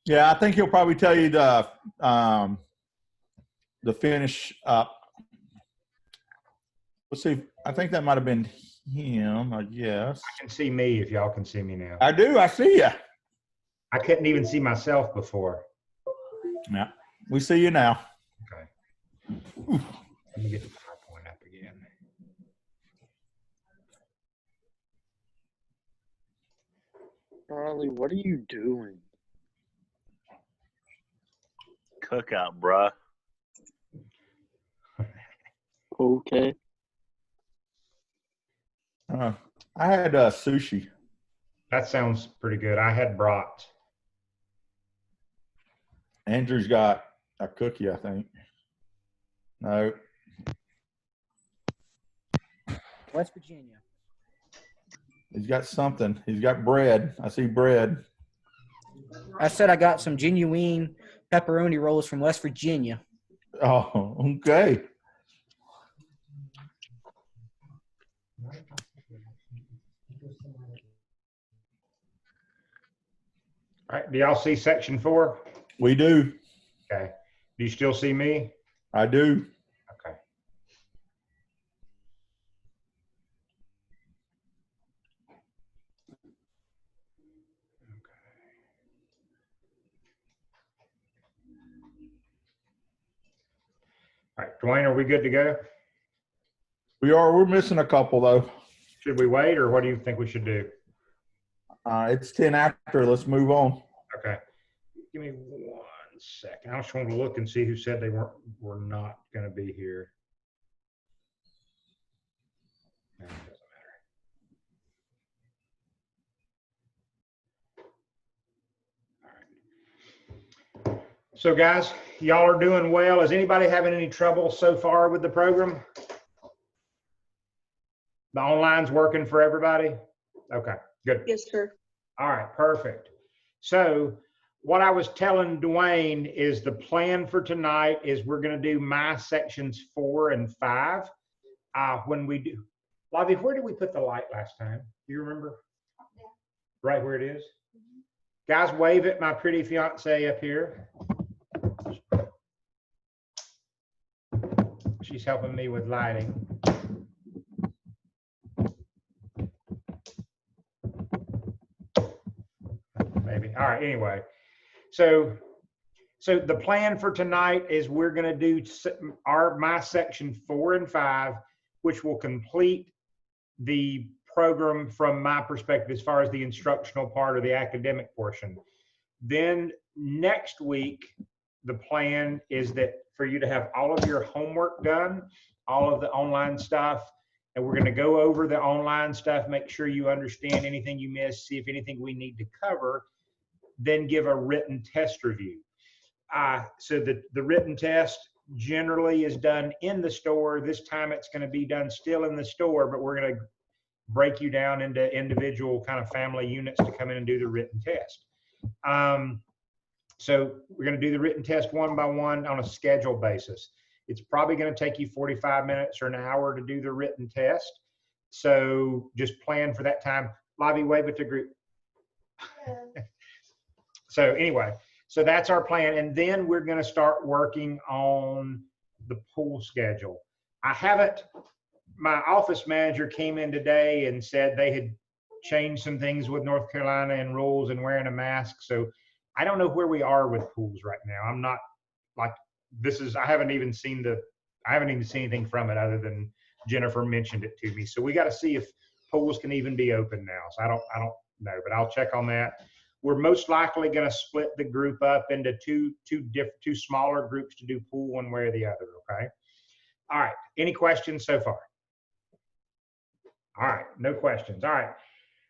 Yeah, I think he'll probably tell you the finish up. Let's see. I think that might have been him. I guess. I can see me if y'all can see me now. I do. I see you. I couldn't even see myself before. Yeah, we see you now. Okay. Let me get the PowerPoint up again. Charlie, what are you doing? Cookout, bruh. Okay. I had sushi. That sounds pretty good. I had brat. Andrew's got a cookie, I think. No. West Virginia. He's got something. He's got bread. I see bread. I said I got some genuine pepperoni rolls from West Virginia. Oh, okay. All right. Do y'all see section 4? We do. Okay. Do you still see me? I do. Okay. All right, Dwayne, are we good to go? We are. We're missing a couple though. Should we wait, or what do you think we should do? It's 10 after. Let's move on. Okay. Give me 1 second. I just want to look and see who said they were not going to be here. No, it doesn't matter. All right. So guys, y'all are doing well. Is anybody having any trouble so far with the program? The online's working for everybody? Okay, good. Yes, sir. All right, perfect. So what I was telling Dwayne is the plan for tonight is we're going to do my sections 4 and 5. When we do, Lavi, where did we put the light last time? Do you remember? Yeah. Right where it is? Guys, wave at my pretty fiance up here. She's helping me with lighting. Maybe. All right, anyway. So the plan for tonight is we're going to do my section 4 and 5, which will complete the program from my perspective as far as the instructional part or the academic portion. Then next week, the plan is that for you to have all of your homework done, all of the online stuff, and we're going to go over the online stuff, make sure you understand anything you missed, see if anything we need to cover, then give a written test review. So the written test generally is done in the store. This time it's going to be done still in the store, but we're going to break you down into individual kind of family units to come in and do the written test. So we're going to do the written test one by one on a schedule basis. It's probably going to take you 45 minutes or an hour to do the written test. So just plan for that time. Lavi, wave at the group. Yeah. So anyway, so that's our plan. And then we're going to start working on the pool schedule. My office manager came in today and said they had changed some things with North Carolina and rules and wearing a mask. So I don't know where we are with pools right now. I'm not like, I haven't even seen anything from it other than Jennifer mentioned it to me. So we got to see if pools can even be open now. So I don't know, but I'll check on that. We're most likely going to split the group up into two smaller groups to do pool one way or the other. Okay. All right. Any questions so far? All right. No questions. All right.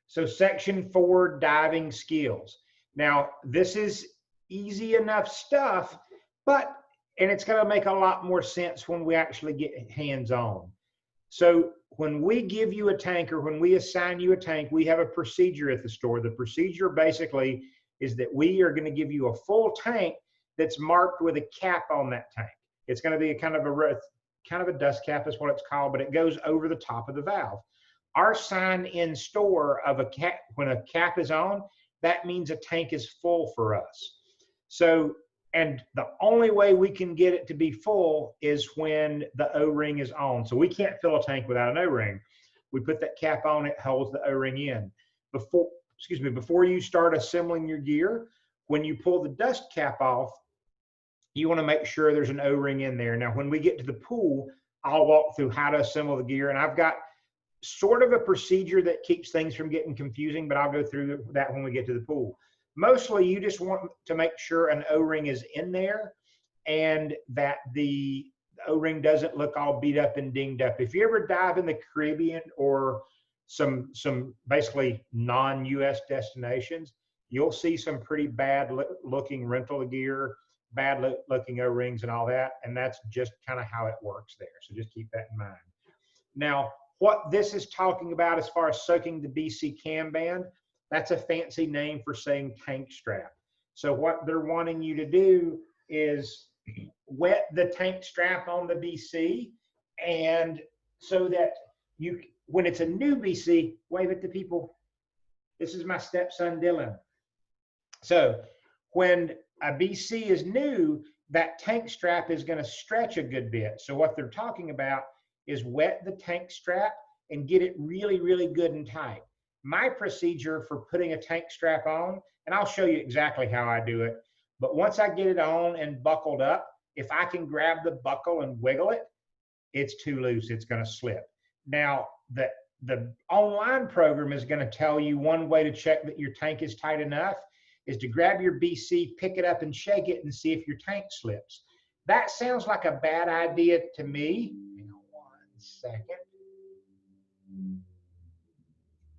So section 4, diving skills. Now this is easy enough stuff, and it's going to make a lot more sense when we actually get hands-on. So when we give you a tank or when we assign you a tank, we have a procedure at the store. The procedure basically is that we are going to give you a full tank that's marked with a cap on that tank. It's going to be a kind of a dust cap is what it's called, but it goes over the top of the valve. Our sign in store of a cap, when a cap is on, that means a tank is full for us. So, and the only way we can get it to be full is when the O-ring is on. So we can't fill a tank without an O-ring. We put that cap on, it holds the O-ring in. Before you start assembling your gear, when you pull the dust cap off, you want to make sure there's an O-ring in there. Now, when we get to the pool, I'll walk through how to assemble the gear, and I've got sort of a procedure that keeps things from getting confusing, but I'll go through that when we get to the pool. Mostly, you just want to make sure an O-ring is in there and that the O-ring doesn't look all beat up and dinged up. If you ever dive in the Caribbean or some basically non-US destinations, you'll see some pretty bad looking rental gear, bad looking O-rings and all that, and that's just kind of how it works there. So just keep that in mind. Now, what this is talking about as far as soaking the BC cam band, that's a fancy name for saying tank strap. So what they're wanting you to do is wet the tank strap on the BC, and so that you, when it's a new BC, wave it to people. This is my stepson, Dylan. So when a BC is new, that tank strap is going to stretch a good bit. So what they're talking about is wet the tank strap and get it really, really good and tight. My procedure for putting a tank strap on, and I'll show you exactly how I do it, but once I get it on and buckled up, if I can grab the buckle and wiggle it, it's too loose, it's going to slip. Now, the online program is going to tell you one way to check that your tank is tight enough is to grab your BC, pick it up and shake it and see if your tank slips. That sounds like a bad idea to me. Hang on 1 second.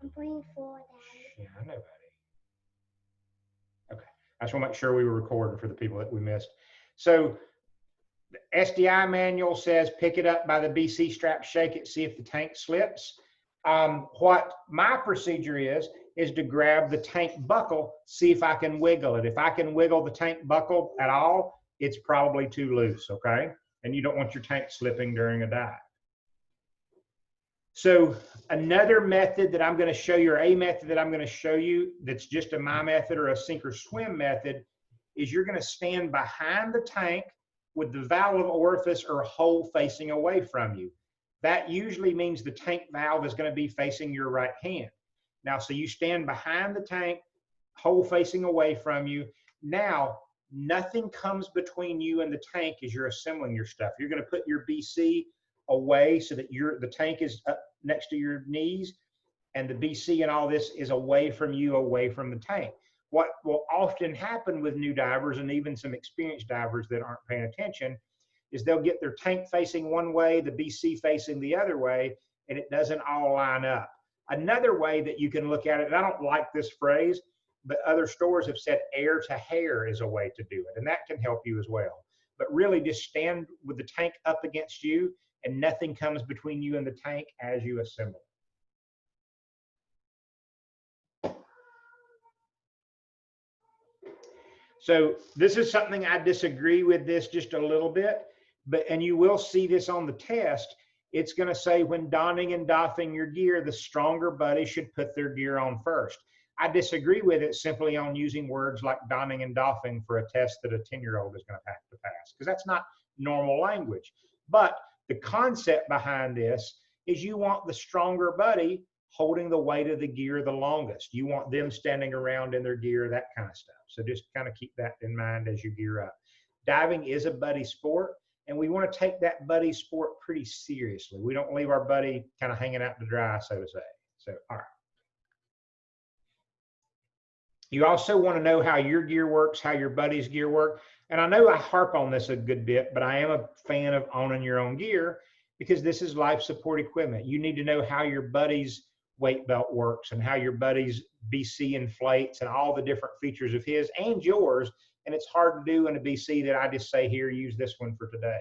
I'm putting 4 down. Yeah, I know, buddy. Okay, I just want to make sure we were recording for the people that we missed. So the SDI manual says pick it up by the BC strap, shake it, see if the tank slips. What my procedure is to grab the tank buckle, see if I can wiggle it. If I can wiggle the tank buckle at all, it's probably too loose, okay? And you don't want your tank slipping during a dive. So another method that I'm going to show you, or a method that I'm going to show you that's just a my method or a sink or swim method, is you're going to stand behind the tank with the valve orifice or hole facing away from you. That usually means the tank valve is going to be facing your right hand. Now, so you stand behind the tank, hole facing away from you. Now, nothing comes between you and the tank as you're assembling your stuff. You're going to put your BC away so that the tank is up next to your knees, and the BC and all this is away from you, away from the tank. What will often happen with new divers and even some experienced divers that aren't paying attention is they'll get their tank facing one way, the BC facing the other way, and it doesn't all line up. Another way that you can look at it, and I don't like this phrase, but other stores have said air to hair is a way to do it, and that can help you as well. But really just stand with the tank up against you and nothing comes between you and the tank as you assemble. So this is something I disagree with this just a little bit, and you will see this on the test. It's going to say when donning and doffing your gear, the stronger buddy should put their gear on first. I disagree with it simply on using words like donning and doffing for a test that a 10-year-old is going to have to pass, because that's not normal language. But the concept behind this is you want the stronger buddy holding the weight of the gear the longest. You want them standing around in their gear, that kind of stuff. So just kind of keep that in mind as you gear up. Diving is a buddy sport, and we want to take that buddy sport pretty seriously. We don't leave our buddy kind of hanging out to dry, so to say. So, all right. You also want to know how your gear works, how your buddy's gear work. And I know I harp on this a good bit, but I am a fan of owning your own gear because this is life support equipment. You need to know how your buddy's weight belt works and how your buddy's BC inflates and all the different features of his and yours. And it's hard to do in a BC that I just say, here, use this one for today.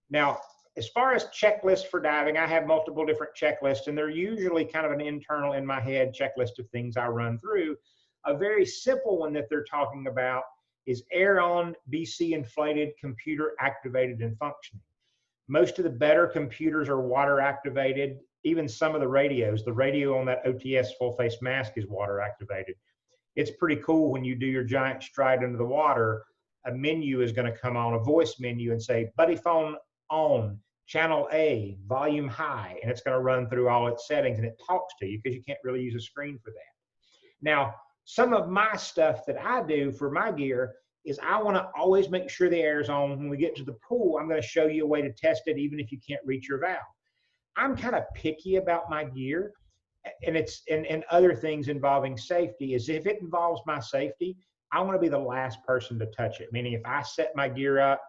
Now, as far as checklists for diving, I have multiple different checklists, and they're usually kind of an internal in my head checklist of things I run through. A very simple one that they're talking about is air on, BC inflated, computer activated and functioning. Most of the better computers are water activated. Even some of the radios, the radio on that OTS full face mask is water activated. it's pretty cool when you do your giant stride into the water, a menu is going to come on, a voice menu, and say, buddy phone on, channel A, volume high, and it's going to run through all its settings, and it talks to you because you can't really use a screen for that. Now, some of my stuff that I do for my gear is I want to always make sure the air is on. When we get to the pool, I'm going to show you a way to test it even if you can't reach your valve. I'm kind of picky about my gear, and it's and other things involving safety is if it involves my safety, I want to be the last person to touch it. Meaning if I set my gear up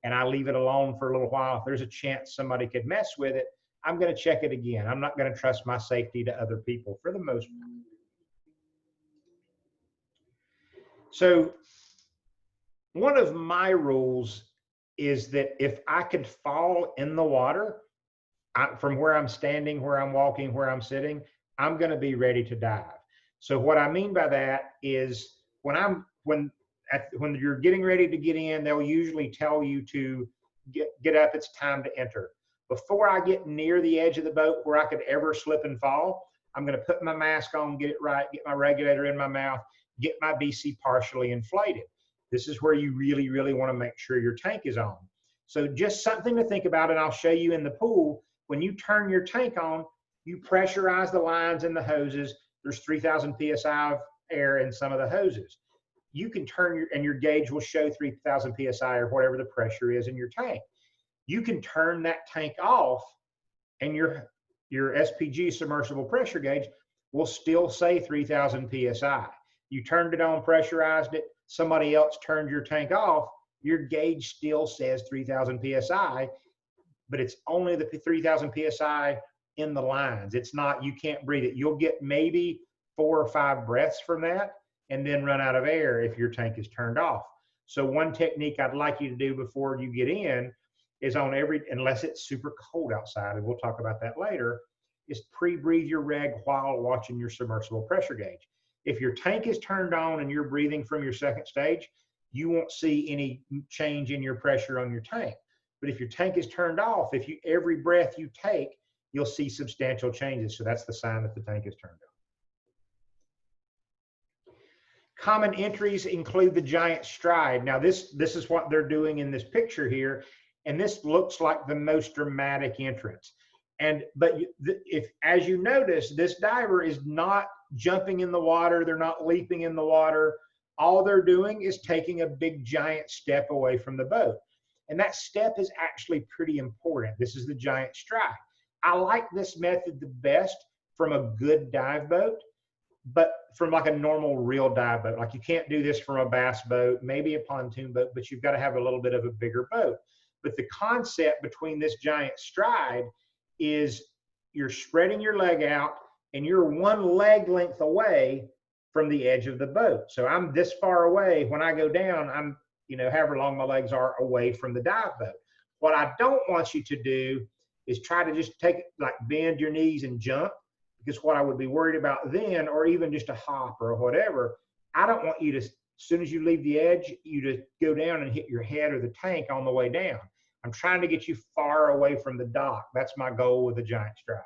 and I leave it alone for a little while, if there's a chance somebody could mess with it, I'm going to check it again. I'm not going to trust my safety to other people for the most part. So one of my rules is that if I could fall in the water from where I'm standing, where I'm walking, where I'm sitting, I'm going to be ready to dive. So what I mean by that is when you're getting ready to get in, they'll usually tell you to get up, it's time to enter. Before I get near the edge of the boat where I could ever slip and fall, I'm going to put my mask on, get it right, get my regulator in my mouth, get my BC partially inflated. This is where you really, really want to make sure your tank is on. So just something to think about, and I'll show you in the pool. When you turn your tank on, you pressurize the lines and the hoses. There's 3,000 PSI of air in some of the hoses. You can turn your gauge will show 3,000 PSI or whatever the pressure is in your tank. You can turn that tank off and your SPG submersible pressure gauge will still say 3,000 PSI. You turned it on, pressurized it, somebody else turned your tank off, your gauge still says 3,000 PSI, but it's only the 3,000 PSI in the lines. It's not, you can't breathe it. You'll get maybe 4 or 5 breaths from that and then run out of air if your tank is turned off. So one technique I'd like you to do before you get in is unless it's super cold outside, and we'll talk about that later, is pre-breathe your reg while watching your submersible pressure gauge. If your tank is turned on and you're breathing from your second stage, you won't see any change in your pressure on your tank. But if your tank is turned off, every breath you take, you'll see substantial changes. So that's the sign that the tank is turned on. Common entries include the giant stride. Now this is what they're doing in this picture here, and this looks like the most dramatic entrance. But as you notice, this diver is not jumping in the water, they're not leaping in the water. All they're doing is taking a big giant step away from the boat. And that step is actually pretty important. This is the giant stride. I like this method the best from a good dive boat, but from like a normal real dive boat. Like you can't do this from a bass boat, maybe a pontoon boat, but you've got to have a little bit of a bigger boat. But the concept between this giant stride is you're spreading your leg out and you're one leg length away from the edge of the boat. So I'm this far away. When I go down, I'm, however long my legs are away from the dive boat. What I don't want you to do is try to just bend your knees and jump, because what I would be worried about then, or even just a hop or whatever, I don't want you to, as soon as you leave the edge, you to go down and hit your head or the tank on the way down. I'm trying to get you far away from the dock. That's my goal with the giant stride.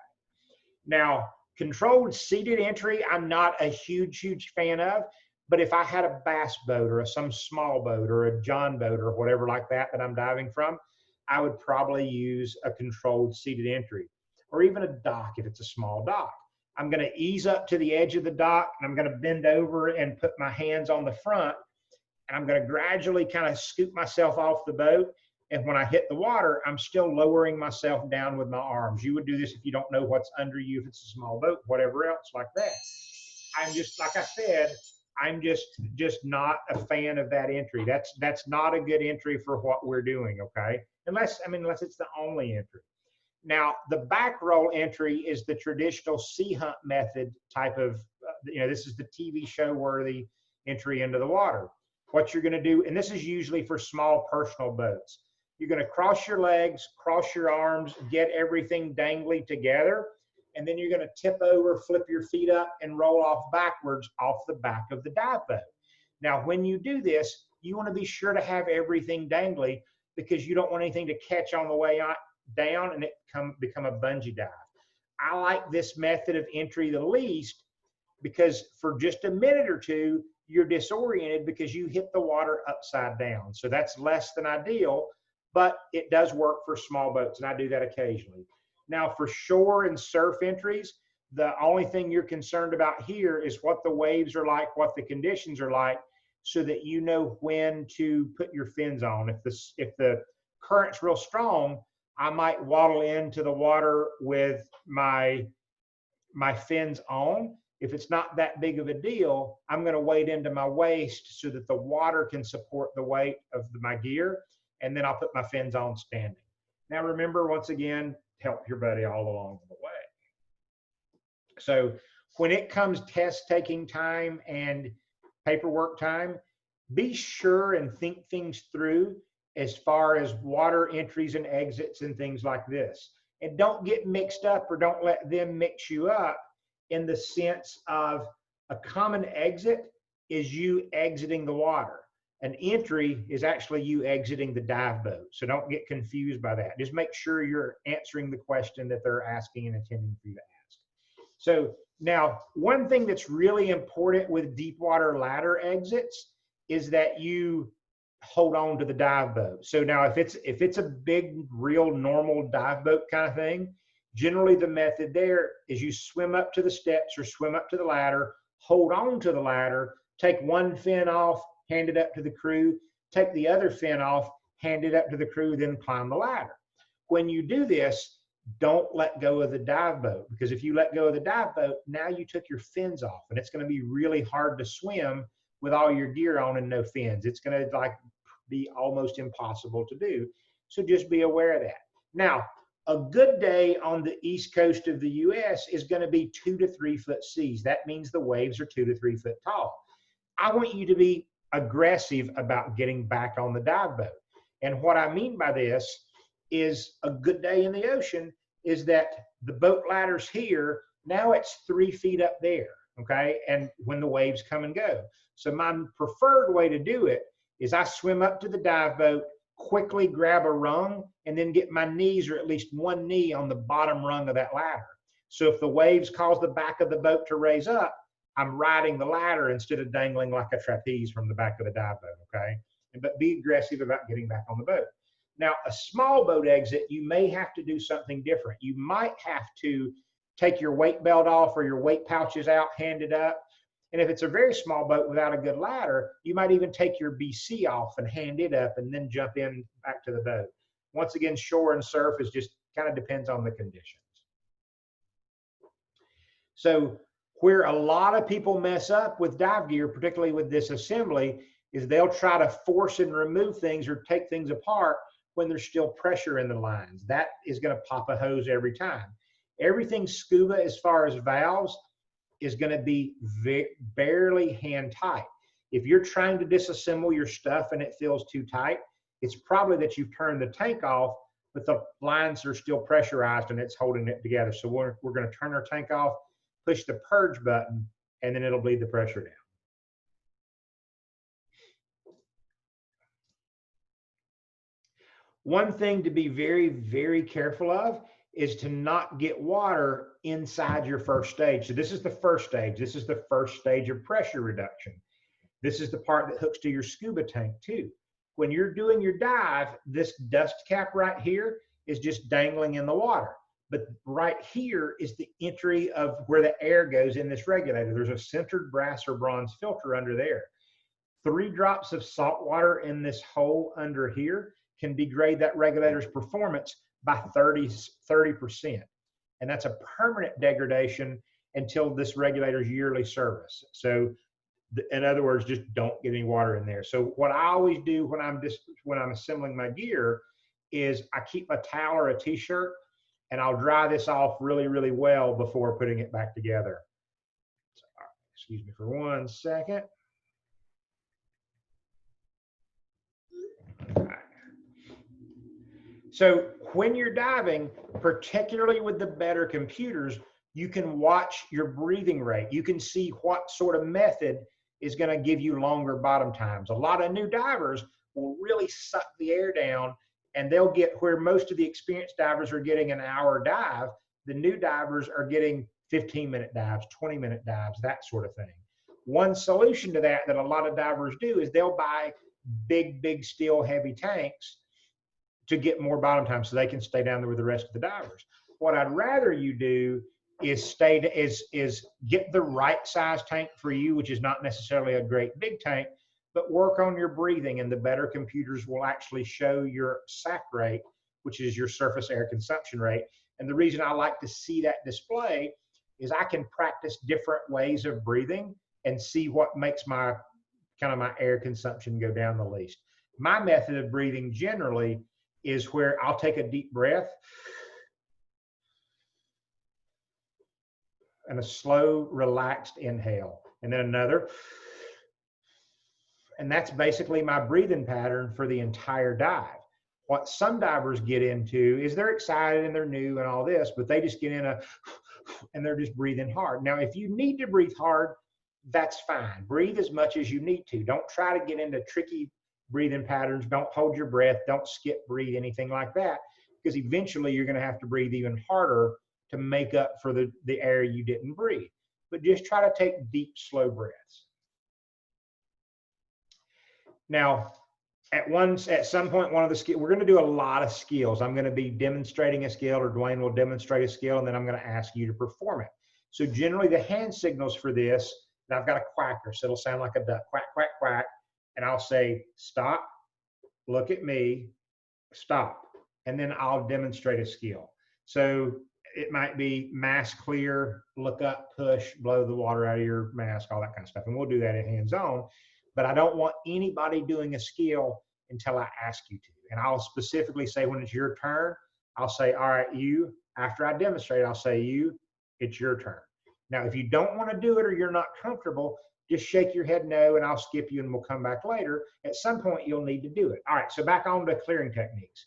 Now, controlled seated entry, I'm not a huge fan of, but if I had a bass boat or some small boat or a John boat or whatever like that I'm diving from, I would probably use a controlled seated entry, or even a dock if it's a small dock. I'm going to ease up to the edge of the dock, and I'm going to bend over and put my hands on the front, and I'm going to gradually kind of scoop myself off the boat. And when I hit the water, I'm still lowering myself down with my arms. You would do this if you don't know what's under you, if it's a small boat, whatever else like that. I'm just, like I said, I'm just not a fan of that entry. That's not a good entry for what we're doing, okay? Unless it's the only entry. Now, the back roll entry is the traditional sea hunt method type of, this is the TV show worthy entry into the water. What you're going to do, and this is usually for small personal boats, you're going to cross your legs, cross your arms, get everything dangly together, and then you're going to tip over, flip your feet up, and roll off backwards off the back of the dive boat. Now, when you do this, you want to be sure to have everything dangly, because you don't want anything to catch on the way down and it become a bungee dive. I like this method of entry the least because for just a minute or two, you're disoriented because you hit the water upside down. So that's less than ideal, but it does work for small boats, and I do that occasionally. Now, for shore and surf entries, the only thing you're concerned about here is what the waves are like, what the conditions are like, so that you know when to put your fins on. If the current's real strong, I might waddle into the water with my fins on. If it's not that big of a deal, I'm going to wade into my waist so that the water can support the weight of my gear, and then I'll put my fins on standing. Now remember, once again, help your buddy all along the way. So when it comes test taking time and paperwork time, be sure and think things through as far as water entries and exits and things like this. And don't get mixed up, or don't let them mix you up, in the sense of a common exit is you exiting the water. An entry is actually you exiting the dive boat. So don't get confused by that. Just make sure you're answering the question that they're asking and intending for you to ask. So now, one thing that's really important with deep water ladder exits is that you hold on to the dive boat. So now if it's a big, real normal dive boat kind of thing, generally the method there is you swim up to the steps or swim up to the ladder, hold on to the ladder, take one fin off, hand it up to the crew, take the other fin off, hand it up to the crew, then climb the ladder. When you do this, don't let go of the dive boat, because if you let go of the dive boat, now you took your fins off, and it's going to be really hard to swim with all your gear on and no fins. It's going to be almost impossible to do. So just be aware of that. Now, a good day on the east coast of the US is going to be 2 to 3 foot seas. That means the waves are 2 to 3 foot tall. I want you to be aggressive about getting back on the dive boat. And what I mean by this is, a good day in the ocean is that the boat ladder's here, now it's 3 feet up there, okay? And when the waves come and go. So my preferred way to do it is I swim up to the dive boat, quickly grab a rung, and then get my knees, or at least one knee, on the bottom rung of that ladder. So if the waves cause the back of the boat to raise up, I'm riding the ladder instead of dangling like a trapeze from the back of the dive boat, okay? But be aggressive about getting back on the boat. Now, a small boat exit, you may have to do something different. You might have to take your weight belt off or your weight pouches out, hand it up. And if it's a very small boat without a good ladder, you might even take your BC off and hand it up and then jump in back to the boat. Once again, shore and surf is just kind of depends on the conditions. So where a lot of people mess up with dive gear, particularly with this assembly, is they'll try to force and remove things or take things apart when there's still pressure in the lines. That is going to pop a hose every time. Everything scuba, as far as valves, is going to be barely hand tight. If you're trying to disassemble your stuff and it feels too tight, it's probably that you've turned the tank off, but the lines are still pressurized and it's holding it together. So we're going to turn our tank off, push the purge button, and then it'll bleed the pressure down. One thing to be very, very careful of is to not get water inside your first stage. So this is the first stage. This is the first stage of pressure reduction. This is the part that hooks to your scuba tank too. When you're doing your dive, this dust cap right here is just dangling in the water. But right here is the entry of where the air goes in this regulator. There's a centered brass or bronze filter under there. 3 drops of salt water in this hole under here can degrade that regulator's performance by 30%. And that's a permanent degradation until this regulator's yearly service. So in other words, just don't get any water in there. So what I always do when I'm assembling my gear is I keep a towel or a t-shirt and I'll dry this off really, really well before putting it back together. So, excuse me for 1 second. So when you're diving, particularly with the better computers, you can watch your breathing rate. You can see what sort of method is going to give you longer bottom times. A lot of new divers will really suck the air down, and they'll get where most of the experienced divers are getting an hour dive. The new divers are getting 15-minute dives, 20-minute dives, that sort of thing. One solution to that a lot of divers do is they'll buy big steel heavy tanks to get more bottom time so they can stay down there with the rest of the divers. What I'd rather you do is get the right size tank for you, which is not necessarily a great big tank, but work on your breathing, and the better computers will actually show your SAC rate, which is your surface air consumption rate. And the reason I like to see that display is I can practice different ways of breathing and see what makes my air consumption go down the least. My method of breathing generally is where I'll take a deep breath and a slow, relaxed inhale, and then another. And that's basically my breathing pattern for the entire dive. What some divers get into is they're excited and they're new and all this, but they just get in and they're just breathing hard. Now, if you need to breathe hard, that's fine. Breathe as much as you need to. Don't try to get into tricky breathing patterns. Don't hold your breath. Don't skip breathe, anything like that, because eventually you're going to have to breathe even harder to make up for the air you didn't breathe. But just try to take deep, slow breaths. Now, at some point, one of the skills, we're going to do a lot of skills. I'm going to be demonstrating a skill, or Dwayne will demonstrate a skill, and then I'm going to ask you to perform it. So generally the hand signals for this, and I've got a quacker, so it'll sound like a duck, quack, quack, quack. And I'll say, stop, look at me, stop. And then I'll demonstrate a skill. So it might be mask clear, look up, push, blow the water out of your mask, all that kind of stuff. And we'll do that in hands-on. But I don't want anybody doing a skill until I ask you to. And I'll specifically say when it's your turn, I'll say, all right, you, after I demonstrate, I'll say, you, it's your turn. Now, if you don't want to do it or you're not comfortable, just shake your head no, and I'll skip you and we'll come back later. At some point, you'll need to do it. All right, so back on to clearing techniques.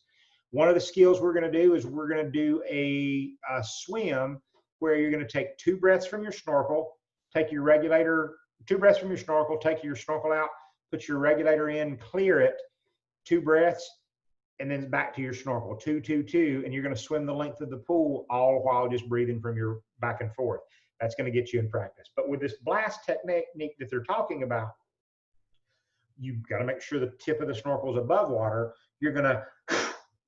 One of the skills we're going to do is we're going to do a swim where you're going to take 2 breaths from your snorkel, take your regulator, 2 breaths from your snorkel, take your snorkel out, put your regulator in, clear it, 2 breaths, and then back to your snorkel, 2, 2, 2, and you're going to swim the length of the pool all while just breathing from your back and forth. That's going to get you in practice. But with this blast technique that they're talking about, you've got to make sure the tip of the snorkel is above water. You're going to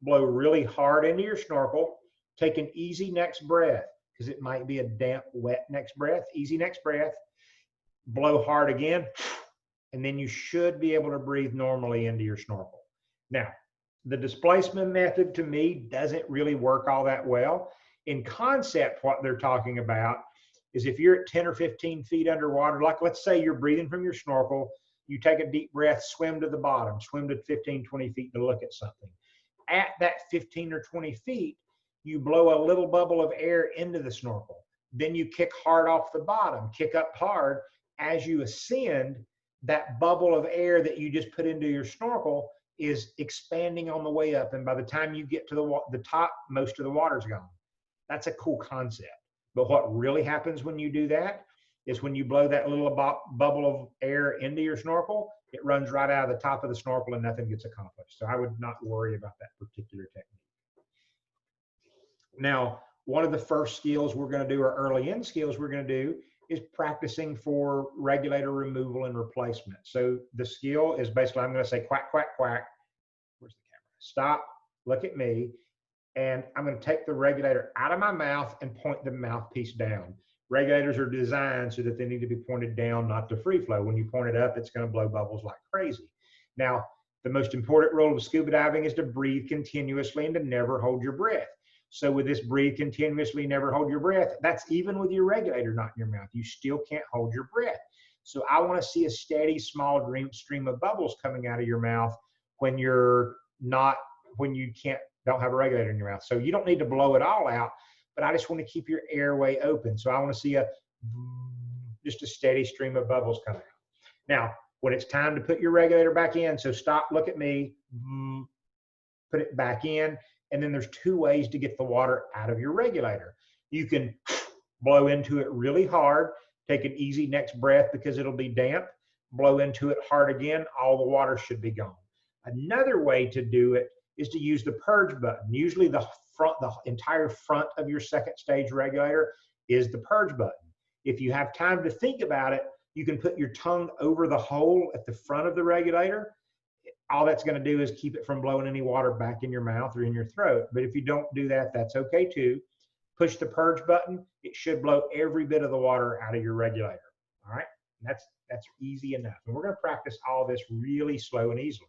blow really hard into your snorkel, take an easy next breath, because it might be a damp, wet next breath, easy next breath, blow hard again, and then you should be able to breathe normally into your snorkel. Now, the displacement method to me doesn't really work all that well. In concept, what they're talking about is if you're at 10 or 15 feet underwater, like let's say you're breathing from your snorkel, you take a deep breath, swim to the bottom, swim to 15, 20 feet to look at something. At that 15 or 20 feet, you blow a little bubble of air into the snorkel. Then you kick hard off the bottom, kick up hard. As you ascend, that bubble of air that you just put into your snorkel is expanding on the way up. And by the time you get to the top, most of the water's gone. That's a cool concept. But what really happens when you do that is when you blow that little bubble of air into your snorkel, it runs right out of the top of the snorkel and nothing gets accomplished. So I would not worry about that particular technique. Now, one of the first skills we're going to do, or early in skills we're going to do, is practicing for regulator removal and replacement. So the skill is basically, I'm going to say quack, quack, quack. Where's the camera? Stop, look at me. And I'm going to take the regulator out of my mouth and point the mouthpiece down. Regulators are designed so that they need to be pointed down, not to free flow. When you point it up, it's going to blow bubbles like crazy. Now, the most important rule of scuba diving is to breathe continuously and to never hold your breath. So with this breathe continuously, never hold your breath, that's even with your regulator not in your mouth. You still can't hold your breath. So I want to see a steady, small stream of bubbles coming out of your mouth when you're not, when you don't have a regulator in your mouth. So you don't need to blow it all out, but I just want to keep your airway open. So I want to see just a steady stream of bubbles coming out. Now, when it's time to put your regulator back in, so stop, look at me, put it back in. And then there's 2 ways to get the water out of your regulator. You can blow into it really hard, take an easy next breath because it'll be damp, blow into it hard again, all the water should be gone. Another way to do it is to use the purge button. Usually the entire front of your second stage regulator is the purge button. If you have time to think about it, you can put your tongue over the hole at the front of the regulator. All that's going to do is keep it from blowing any water back in your mouth or in your throat. But if you don't do that, that's okay too. Push the purge button. It should blow every bit of the water out of your regulator. All right. And that's easy enough. And we're going to practice all this really slow and easily.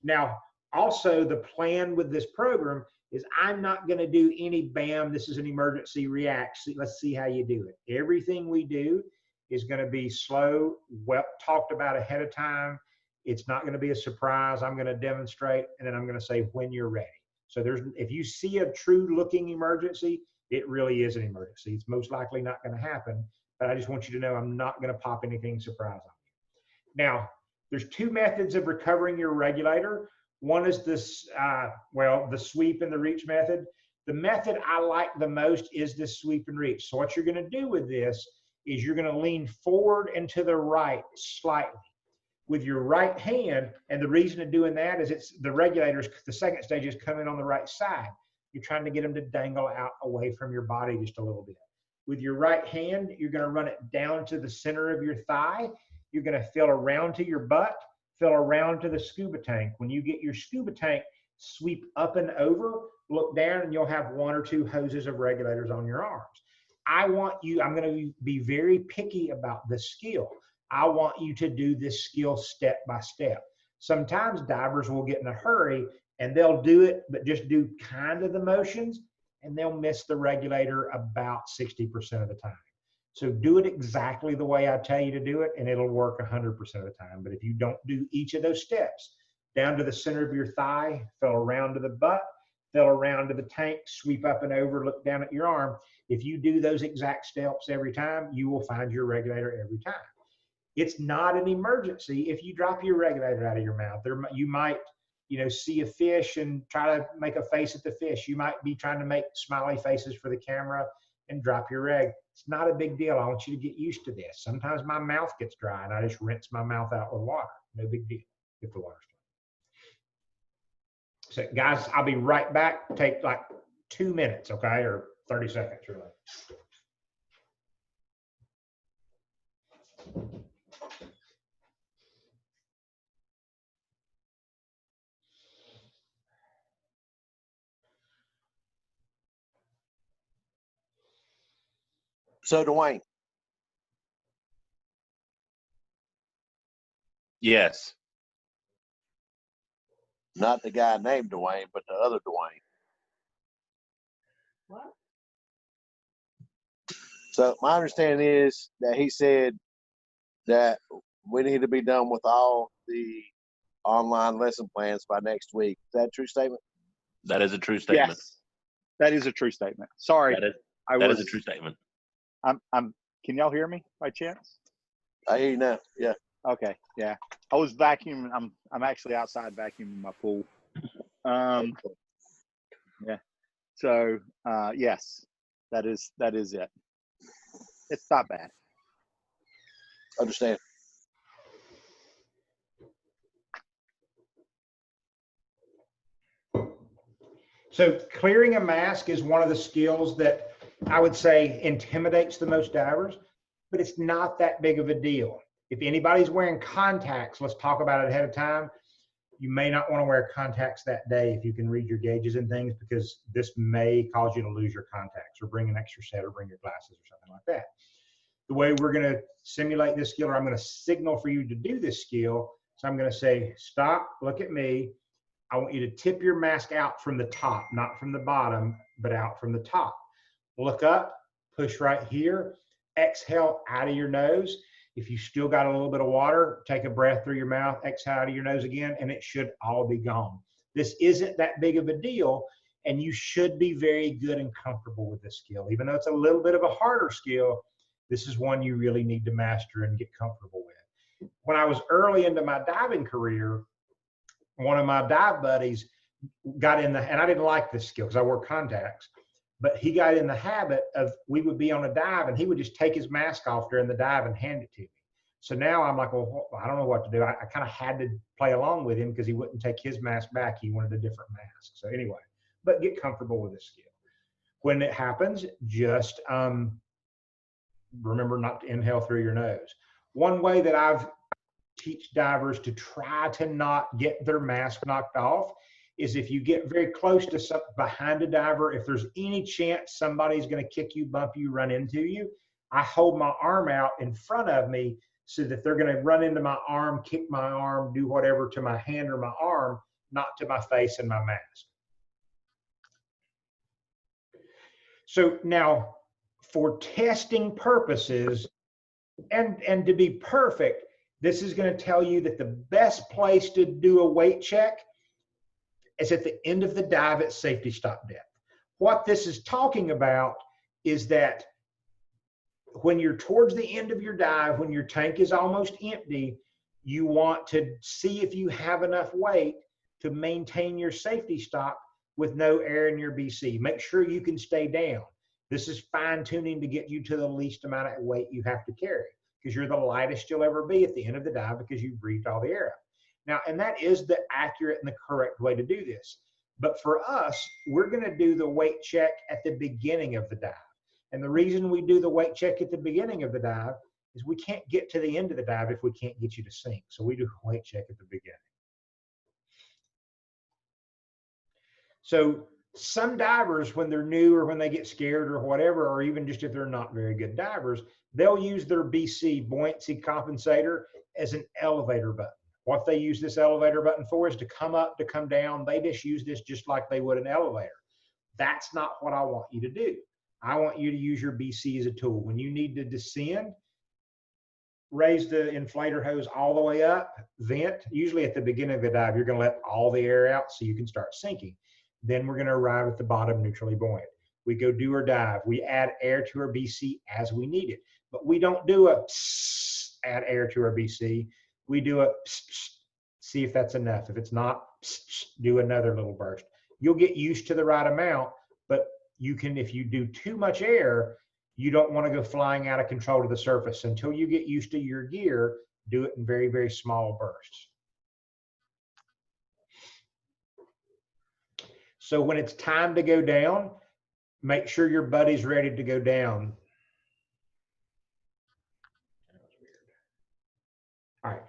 Now, also the plan with this program is I'm not going to do any bam, this is an emergency react. Let's see how you do it. Everything we do is going to be slow, well talked about ahead of time. It's not going to be a surprise. I'm going to demonstrate, and then I'm going to say when you're ready. So if you see a true looking emergency, it really is an emergency. It's most likely not going to happen, but I just want you to know I'm not going to pop anything surprise on you. Now, there's two methods of recovering your regulator. One is this, the sweep and the reach method. The method I like the most is this sweep and reach. So what you're going to do with this is you're going to lean forward and to the right slightly with your right hand. And the reason of doing that is it's the regulators, the second stage is coming on the right side. You're trying to get them to dangle out away from your body just a little bit. With your right hand, you're going to run it down to the center of your thigh. You're going to feel around to your butt, feel around to the scuba tank. When you get your scuba tank, sweep up and over, look down, and you'll have one or two hoses of regulators on your arms. I'm going to be very picky about this skill. I want you to do this skill step by step. Sometimes divers will get in a hurry and they'll do it, but just do kind of the motions, and they'll miss the regulator about 60% of the time. So do it exactly the way I tell you to do it, and it'll work 100% of the time. But if you don't do each of those steps, down to the center of your thigh, feel around to the butt, feel around to the tank, sweep up and over, look down at your arm. If you do those exact steps every time, you will find your regulator every time. It's not an emergency if you drop your regulator out of your mouth. You might, see a fish and try to make a face at the fish. You might be trying to make smiley faces for the camera and drop your reg. It's not a big deal. I want you to get used to this. Sometimes my mouth gets dry and I just rinse my mouth out with water. No big deal if the water's dry. So guys, I'll be right back. Take like 2 minutes, okay? Or 30 seconds really. So Dwayne, Yes. not the guy named Dwayne, but the other Dwayne. What? So my understanding is that he said that we need to be done with all the online lesson plans by next week. Is that a true statement? That is a true statement. Yes, that is a true statement. Sorry, That is a true statement. Can y'all hear me by chance? I hear you now. Yeah. Okay, yeah. I was vacuuming. I'm actually outside vacuuming my pool. Yeah. So yes, that is it. It's not bad. Understand. So clearing a mask is one of the skills that I would say intimidates the most divers, but it's not that big of a deal. If anybody's wearing contacts, let's talk about it ahead of time. You may not want to wear contacts that day if you can read your gauges and things, because this may cause you to lose your contacts, or bring an extra set, or bring your glasses or something like that. The way we're going to simulate this skill, or I'm going to signal for you to do this skill. So I'm going to say, stop, look at me. I want you to tip your mask out from the top, not from the bottom, but out from the top. Look up, push right here, exhale out of your nose. If you still got a little bit of water, take a breath through your mouth, exhale out of your nose again, and it should all be gone. This isn't that big of a deal, and you should be very good and comfortable with this skill. Even though it's a little bit of a harder skill, this is one you really need to master and get comfortable with. When I was early into my diving career, one of my dive buddies got in and I didn't like this skill because I wore contacts, but he got in the habit of, we would be on a dive and he would just take his mask off during the dive and hand it to me. So now I'm like, well, I don't know what to do. I kind of had to play along with him because he wouldn't take his mask back. He wanted a different mask. So anyway, but get comfortable with this skill. When it happens, just remember not to inhale through your nose. One way that I've teach divers to try to not get their mask knocked off is if you get very close to something behind a diver, if there's any chance somebody's going to kick you, bump you, run into you, I hold my arm out in front of me so that they're going to run into my arm, kick my arm, do whatever to my hand or my arm, not to my face and my mask. So now for testing purposes and to be perfect, this is going to tell you that the best place to do a weight check is at the end of the dive at safety stop depth. What this is talking about is that when you're towards the end of your dive, when your tank is almost empty, you want to see if you have enough weight to maintain your safety stop with no air in your BC. Make sure you can stay down. This is fine tuning to get you to the least amount of weight you have to carry, because you're the lightest you'll ever be at the end of the dive because you breathed all the air out. Now, and that is the accurate and the correct way to do this. But for us, we're going to do the weight check at the beginning of the dive. And the reason we do the weight check at the beginning of the dive is we can't get to the end of the dive if we can't get you to sink. So we do a weight check at the beginning. So some divers, when they're new or when they get scared or whatever, or even just if they're not very good divers, they'll use their BC, buoyancy compensator, as an elevator button. What they use this elevator button for is to come up, to come down. They just use this just like they would an elevator. That's not what I want you to do. I want you to use your BC as a tool. When you need to descend, raise the inflator hose all the way up, vent. Usually at the beginning of the dive, you're going to let all the air out so you can start sinking. Then we're going to arrive at the bottom neutrally buoyant. We go do our dive. We add air to our BC as we need it. But we don't do a psst, add air to our BC. We do a psst, psst, see if that's enough. If it's not, psst, psst, do another little burst. You'll get used to the right amount, but you can, if you do too much air, you don't want to go flying out of control to the surface. Until you get used to your gear, do it in very, very small bursts. So when it's time to go down, make sure your buddy's ready to go down. All right.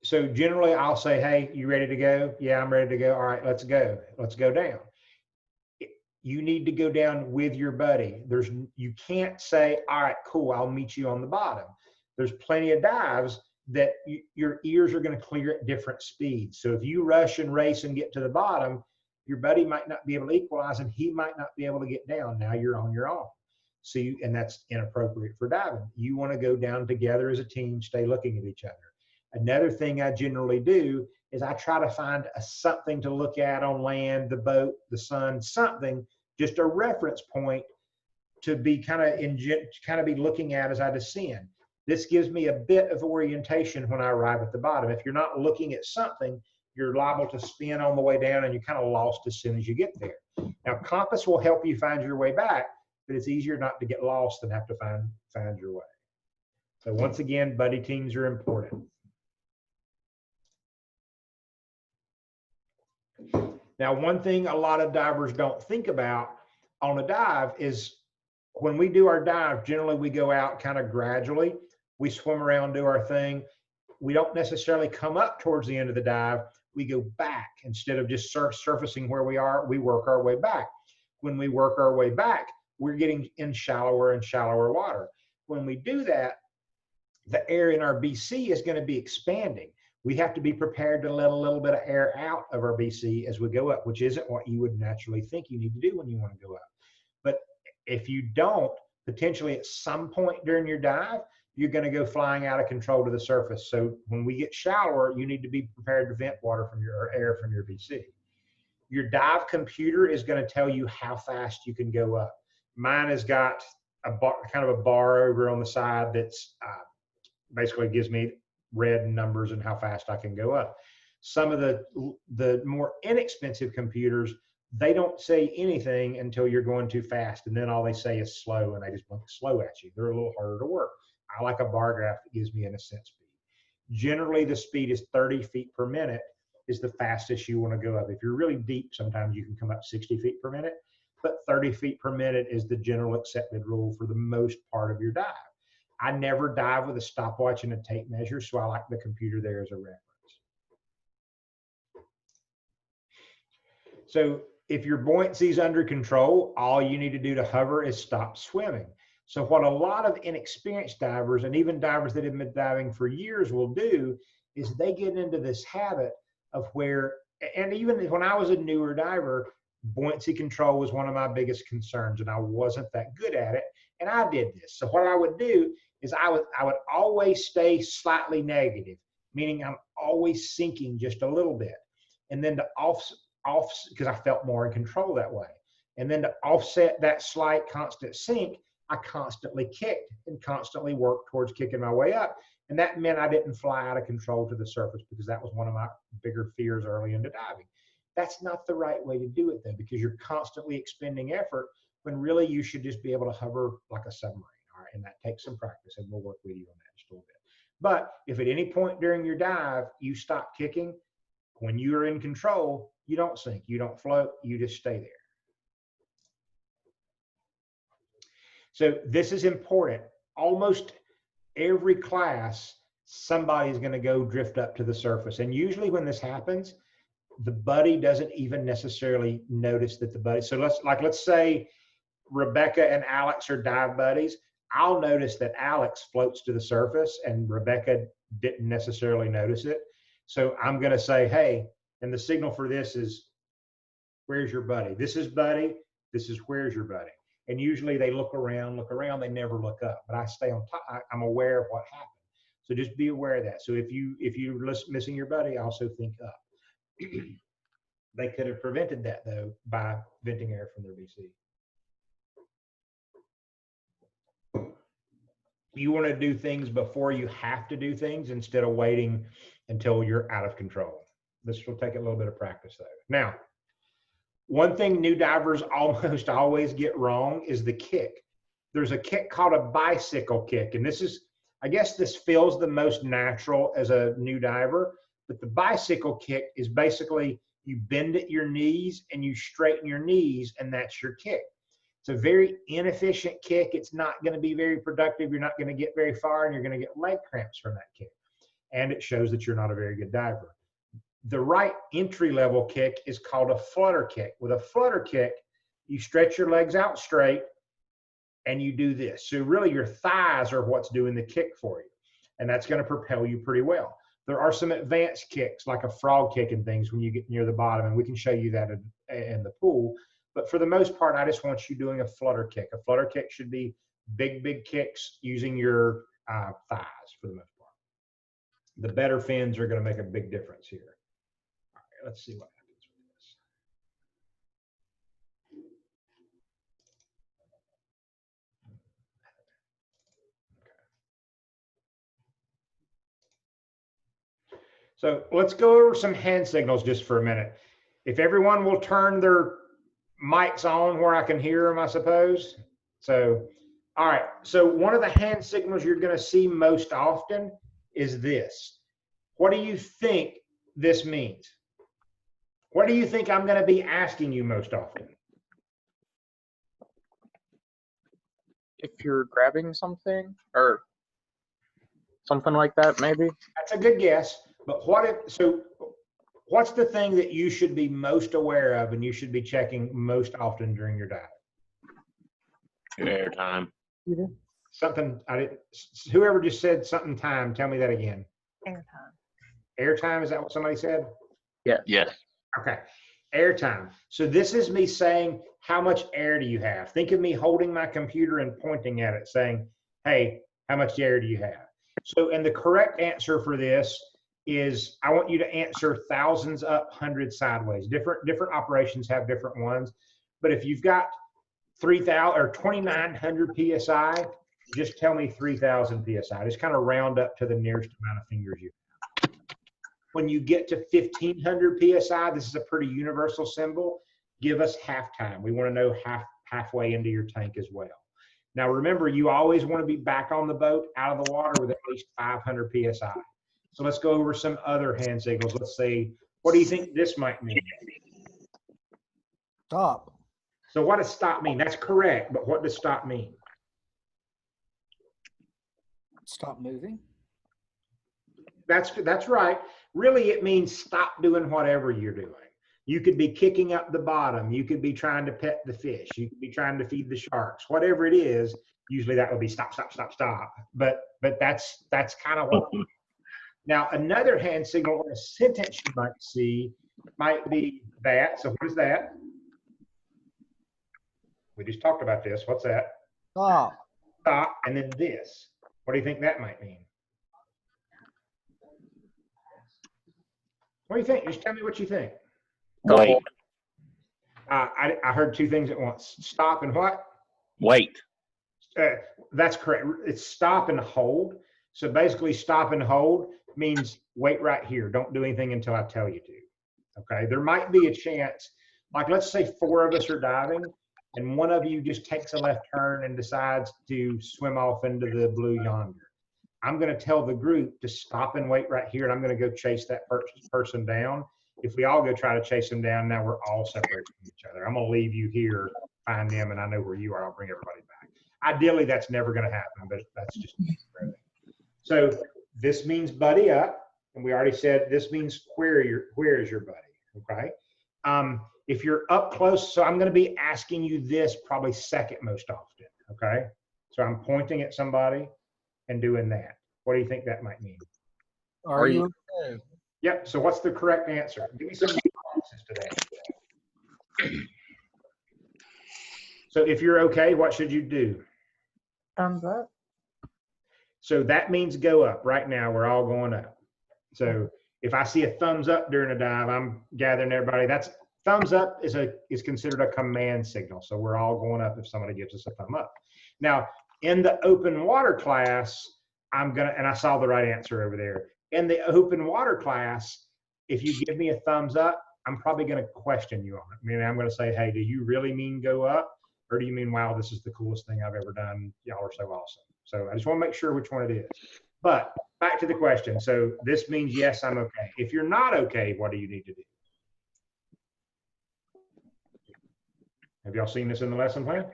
So generally I'll say, hey, you ready to go? Yeah, I'm ready to go. All right, let's go. Let's go down. You need to go down with your buddy. You can't say, all right, cool, I'll meet you on the bottom. There's plenty of dives that your ears are going to clear at different speeds. So if you rush and race and get to the bottom, your buddy might not be able to equalize and he might not be able to get down. Now you're on your own. So and that's inappropriate for diving. You want to go down together as a team, stay looking at each other. Another thing I generally do is I try to find something to look at on land, the boat, the sun, something, just a reference point to be kind of be looking at as I descend. This gives me a bit of orientation when I arrive at the bottom. If you're not looking at something, you're liable to spin on the way down and you're kind of lost as soon as you get there. Now, compass will help you find your way back, but it's easier not to get lost than have to find your way. So once again, buddy teams are important. Now, one thing a lot of divers don't think about on a dive is when we do our dive, generally we go out kind of gradually. We swim around, do our thing. We don't necessarily come up towards the end of the dive. We go back. Instead of just surfacing where we are, we work our way back. When we work our way back, we're getting in shallower and shallower water. When we do that, the air in our BC is going to be expanding. We have to be prepared to let a little bit of air out of our BC as we go up, which isn't what you would naturally think you need to do when you want to go up. But if you don't, potentially at some point during your dive, you're going to go flying out of control to the surface. So when we get shallower, you need to be prepared to vent water from or air from your BC. Your dive computer is going to tell you how fast you can go up. Mine has got a bar, kind of a bar over on the side that's basically gives me red numbers and how fast I can go up. Some of the more inexpensive computers, they don't say anything until you're going too fast, and then all they say is slow, and they just blink slow at you. They're a little harder to work. I like a bar graph that gives me an ascent speed. Generally, the speed is 30 feet per minute is the fastest you want to go up. If you're really deep, sometimes you can come up 60 feet per minute. but 30 feet per minute is the general accepted rule for the most part of your dive. I never dive with a stopwatch and a tape measure, so I like the computer there as a reference. So if your buoyancy is under control, all you need to do to hover is stop swimming. So what a lot of inexperienced divers and even divers that have been diving for years will do is they get into this habit of where, and even when I was a newer diver, buoyancy control was one of my biggest concerns, and I wasn't that good at it, and I did this. So what I would do is I would always stay slightly negative, meaning I'm always sinking just a little bit, and then to because I felt more in control that way, and then to offset that slight constant sink, I constantly kicked and constantly worked towards kicking my way up. And that meant I didn't fly out of control to the surface, because that was one of my bigger fears early into diving. That's not the right way to do it, though, because you're constantly expending effort when really you should just be able to hover like a submarine. All right, and that takes some practice, and we'll work with you on that just a little bit. But if at any point during your dive you stop kicking, when you're in control, you don't sink, you don't float, you just stay there. So this is important. Almost every class, somebody's going to go drift up to the surface. And usually when this happens, the buddy doesn't even necessarily notice that the buddy, so let's say Rebecca and Alex are dive buddies. I'll notice that Alex floats to the surface and Rebecca didn't necessarily notice it. So I'm going to say, hey, and the signal for this is, where's your buddy? This is buddy. This is where's your buddy. And usually they look around, they never look up, but I stay on top. I'm aware of what happened. So just be aware of that. So if you're missing your buddy, also think up. They could have prevented that, though, by venting air from their VC. You want to do things before you have to do things instead of waiting until you're out of control. This will take a little bit of practice, though. Now, one thing new divers almost always get wrong is the kick. There's a kick called a bicycle kick, and this is, I guess this feels the most natural as a new diver, but the bicycle kick is basically you bend at your knees and you straighten your knees, and that's your kick. It's a very inefficient kick. It's not going to be very productive. You're not going to get very far, and you're going to get leg cramps from that kick. And it shows that you're not a very good diver. The right entry-level kick is called a flutter kick. With a flutter kick, you stretch your legs out straight and you do this. So really your thighs are what's doing the kick for you. And that's going to propel you pretty well. There are some advanced kicks like a frog kick and things when you get near the bottom, and we can show you that in the pool. But for the most part, I just want you doing a flutter kick. A flutter kick should be big, big kicks using your thighs for the most part. The better fins are going to make a big difference here. All right, let's see what happens with this. So let's go over some hand signals just for a minute. If everyone will turn their mics on where I can hear them, I suppose. So, all right. So one of the hand signals you're going to see most often is this. What do you think this means? What do you think I'm going to be asking you most often? If you're grabbing something or something like that, maybe. That's a good guess. But what's the thing that you should be most aware of and you should be checking most often during your dive? Air time. Something I didn't. Whoever just said something time, tell me that again. Airtime. Airtime, is that what somebody said? Yes. Okay. Airtime. So this is me saying, how much air do you have? Think of me holding my computer and pointing at it saying, hey, how much air do you have? So, and the correct answer for this is I want you to answer thousands up, hundreds sideways. Different operations have different ones. But if you've got 3,000 or 2,900 PSI, just tell me 3,000 PSI. Just kind of round up to the nearest amount of fingers you have. When you get to 1,500 PSI, this is a pretty universal symbol. Give us half time. We want to know halfway into your tank as well. Now, remember, you always want to be back on the boat, out of the water with at least 500 PSI. So let's go over some other hand signals. Let's see, what do you think this might mean? Stop. So what does stop mean? That's correct, but what does stop mean? Stop moving. That's right. Really, it means stop doing whatever you're doing. You could be kicking up the bottom. You could be trying to pet the fish. You could be trying to feed the sharks. Whatever it is, usually that would be stop, stop, stop, stop. But that's kind of what. Now, another hand signal in a sentence you might see might be that. So what is that? We just talked about this. What's that? Stop. Stop, and then this. What do you think that might mean? What do you think? Just tell me what you think. Wait. I heard two things at once. Stop and what? Wait. That's correct. It's stop and hold. So basically stop and hold means wait right here. Don't do anything until I tell you to. Okay. There might be a chance, like let's say 4 of us are diving and one of you just takes a left turn and decides to swim off into the blue yonder. I'm going to tell the group to stop and wait right here, and I'm going to go chase that person down. If we all go try to chase them down, now we're all separated from each other. I'm going to leave you here, find them, and I know where you are. I'll bring everybody back. Ideally, that's never going to happen, but that's just so this means buddy up, and we already said this means where is your buddy, okay? If you're up close, so I'm going to be asking you this probably second most often, okay? So I'm pointing at somebody and doing that. What do you think that might mean? Are you okay? Yep. So what's the correct answer? Give me some responses to that. So if you're okay, what should you do? Thumbs up. So that means go up. Right now, we're all going up. So if I see a thumbs up during a dive, I'm gathering everybody. That's thumbs up is considered a command signal. So we're all going up if somebody gives us a thumb up. Now, in the open water class, and I saw the right answer over there. In the open water class, if you give me a thumbs up, I'm probably going to question you on it. I mean, I'm going to say, hey, do you really mean go up? Or do you mean, wow, this is the coolest thing I've ever done. Y'all are so awesome. So I just want to make sure which one it is. But back to the question. So this means, yes, I'm okay. If you're not okay, what do you need to do? Have y'all seen this in the lesson plan?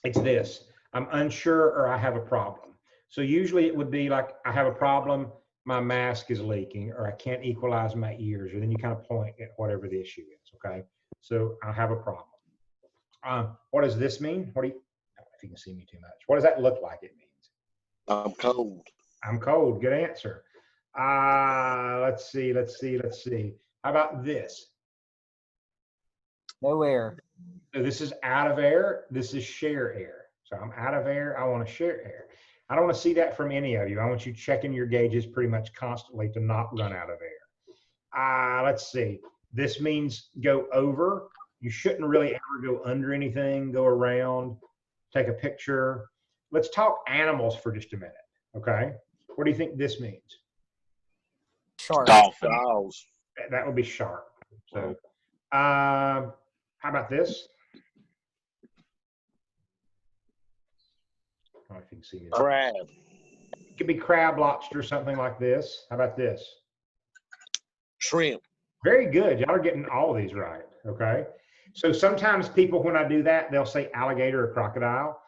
It's this. I'm unsure or I have a problem. So usually it would be like, I have a problem, my mask is leaking, or I can't equalize my ears, or then you kind of point at whatever the issue is, okay? So I have a problem. What does this mean? I don't know if you can see me too much. What does that look like it means? I'm cold. I'm cold. Good answer. Let's see. How about this? No air. So this is out of air. This is share air. So I'm out of air. I want to share air. I don't want to see that from any of you. I want you checking your gauges pretty much constantly to not run out of air. Let's see. This means go over. You shouldn't really ever go under anything. Go around. Take a picture. Let's talk animals for just a minute. Okay. What do you think this means? Shark. Dolphin. Dolls. That would be sharp. So, how about this? I don't know if you can see me. Crab. It could be crab, lobster, something like this. How about this? Shrimp. Very good. Y'all are getting all of these right. Okay. So sometimes people, when I do that, they'll say alligator or crocodile.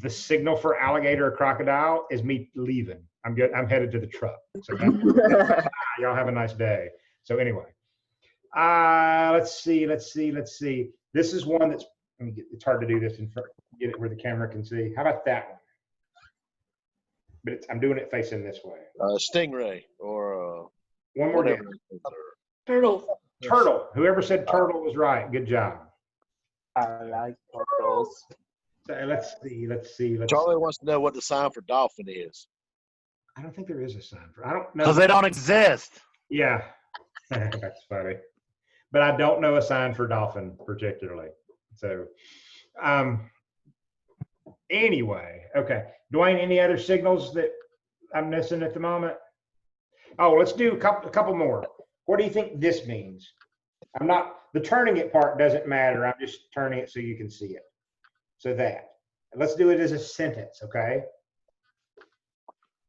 The signal for alligator or crocodile is me leaving. I'm good. I'm headed to the truck. So y'all have a nice day. So anyway, let's see. This is one that's, it's hard to do this in front, get it where the camera can see. How about that one? But I'm doing it facing this way. Stingray or One more whatever. game. Turtle. Turtle. Whoever said turtle was right. Good job. I like turtles. So let's see. Charlie wants to know what the sign for dolphin is. I don't think there is a sign for. I don't know. Because they don't exist. Yeah, that's funny. But I don't know a sign for dolphin particularly. So, anyway, okay. Dwayne, any other signals that I'm missing at the moment? Oh, let's do a couple more. What do you think this means? The turning it part doesn't matter. I'm just turning it so you can see it. So that. Let's do it as a sentence, okay?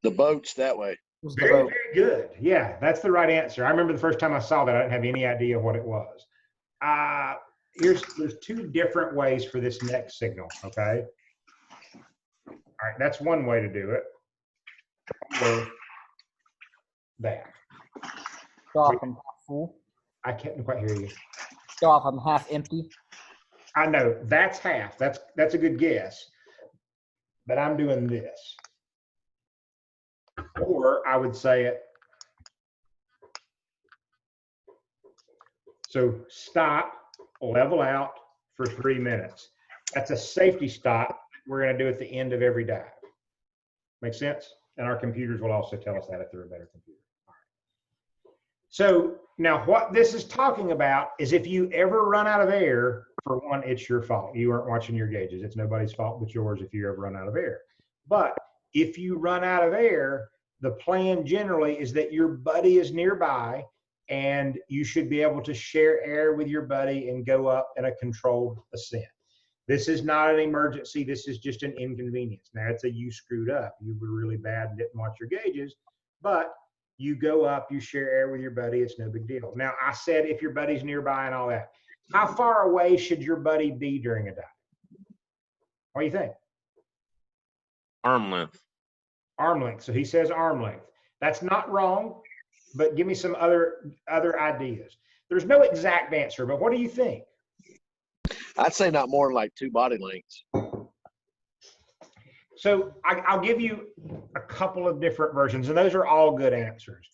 The boat's that way. Was the Very, vote. very good. Yeah, that's the right answer. I remember the first time I saw that, I didn't have any idea what it was. There's two different ways for this next signal, okay? All right, that's one way to do it. Or that. Go off, I'm half full. I can't quite hear you. Go off, I'm half empty. I know, that's half. That's a good guess. But I'm doing this. Or I would say it. So stop, level out for 3 minutes. That's a safety stop we're going to do at the end of every dive. Make sense? And our computers will also tell us that if they're a better computer. All right. So now what this is talking about is if you ever run out of air, for one, it's your fault. You weren't watching your gauges. It's nobody's fault but yours if you ever run out of air. But if you run out of air, the plan generally is that your buddy is nearby and you should be able to share air with your buddy and go up in a controlled ascent. This is not an emergency. This is just an inconvenience. Now, it's a you screwed up. You were really bad and didn't watch your gauges, but you go up, you share air with your buddy. It's no big deal. Now, I said if your buddy's nearby and all that. How far away should your buddy be during a dive? What do you think? Arm length. Arm length. So he says arm length. That's not wrong, but give me some other ideas. There's no exact answer, but what do you think? I'd say not more than like 2 body lengths. So I'll give you a couple of different versions, and those are all good answers.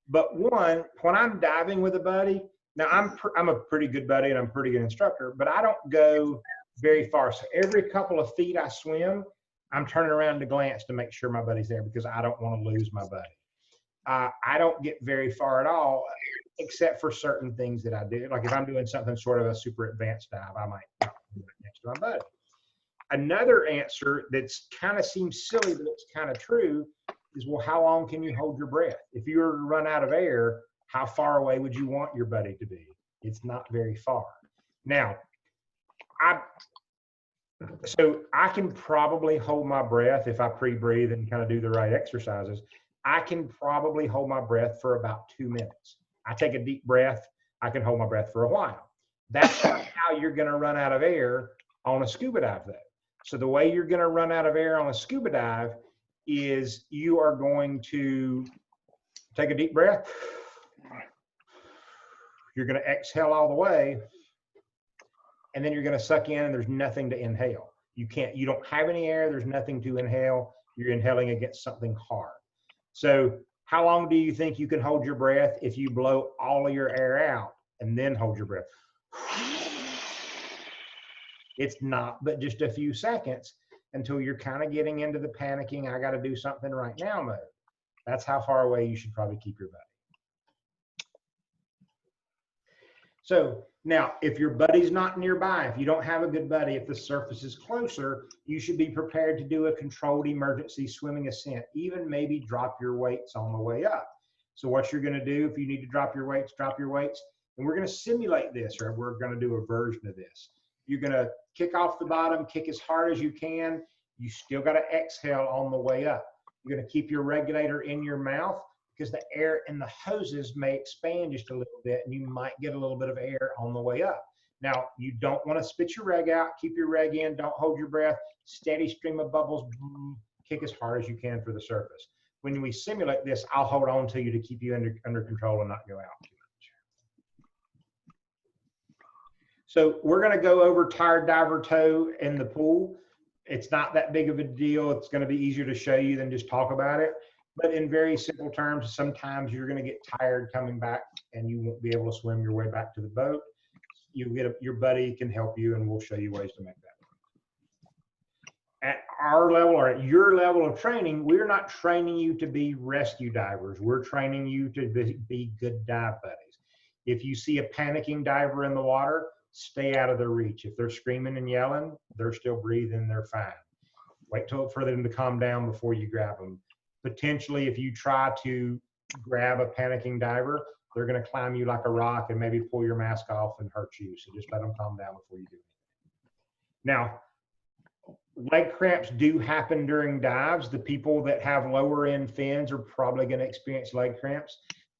But one, when I'm diving with a buddy, now I'm a pretty good buddy and I'm a pretty good instructor, but I don't go very far. So every couple of feet I swim, I'm turning around to glance to make sure my buddy's there because I don't want to lose my buddy. I don't get very far at all, except for certain things that I do. Like if I'm doing something sort of a super advanced dive, I might not do it next to my buddy. Another answer that's kind of seems silly, but it's kind of true, is, well, how long can you hold your breath? If you were to run out of air, how far away would you want your buddy to be? It's not very far. Now, so I can probably hold my breath if I pre-breathe and kind of do the right exercises. I can probably hold my breath for about 2 minutes. I take a deep breath. I can hold my breath for a while. That's not how you're going to run out of air on a scuba dive, though. So the way you're going to run out of air on a scuba dive is you are going to take a deep breath. You're going to exhale all the way. And then you're going to suck in and there's nothing to inhale. You don't have any air. There's nothing to inhale. You're inhaling against something hard. So how long do you think you can hold your breath if you blow all of your air out and then hold your breath? It's not but just a few seconds until you're kind of getting into the panicking, I got to do something right now mode. That's how far away you should probably keep your buddy. So now, if your buddy's not nearby, if you don't have a good buddy, if the surface is closer, you should be prepared to do a controlled emergency swimming ascent, even maybe drop your weights on the way up. So what you're going to do, if you need to drop your weights, and we're going to simulate this, or we're going to do a version of this. You're going to kick off the bottom, kick as hard as you can. You still got to exhale on the way up. You're going to keep your regulator in your mouth because the air in the hoses may expand just a little bit and you might get a little bit of air on the way up. Now, you don't want to spit your reg out. Keep your reg in. Don't hold your breath. Steady stream of bubbles. Kick as hard as you can for the surface. When we simulate this, I'll hold on to you to keep you under control and not go out too much. So we're going to go over tired diver toe in the pool. It's not that big of a deal. It's going to be easier to show you than just talk about it. But in very simple terms, sometimes you're going to get tired coming back and you won't be able to swim your way back to the boat. Your buddy can help you and we'll show you ways to make that. At our level or at your level of training, we're not training you to be rescue divers. We're training you to be good dive buddies. If you see a panicking diver in the water, stay out of their reach. If they're screaming and yelling, they're still breathing, they're fine. Wait for them to calm down before you grab them. Potentially, if you try to grab a panicking diver, they're going to climb you like a rock and maybe pull your mask off and hurt you. So just let them calm down before you do anything. Now, leg cramps do happen during dives. The people that have lower end fins are probably going to experience leg cramps.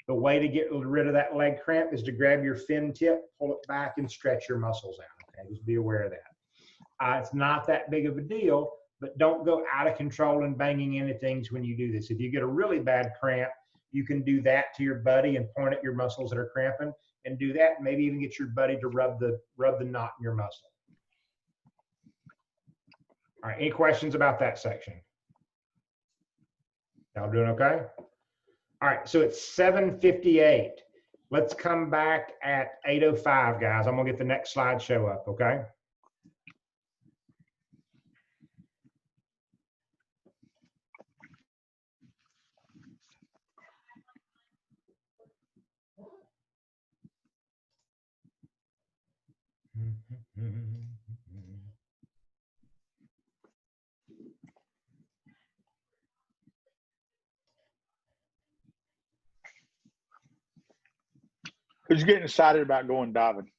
The way to get rid of that leg cramp is to grab your fin tip, pull it back, and stretch your muscles out. Okay, just be aware of that. It's not that big of a deal, but don't go out of control and banging into things when you do this. If you get a really bad cramp, you can do that to your buddy and point at your muscles that are cramping and do that, and maybe even get your buddy to rub the knot in your muscle. All right, any questions about that section? Y'all doing okay? All right, so it's 7:58. Let's come back at 8:05, guys. I'm gonna get the next slide show up, okay? Who's getting excited about going diving?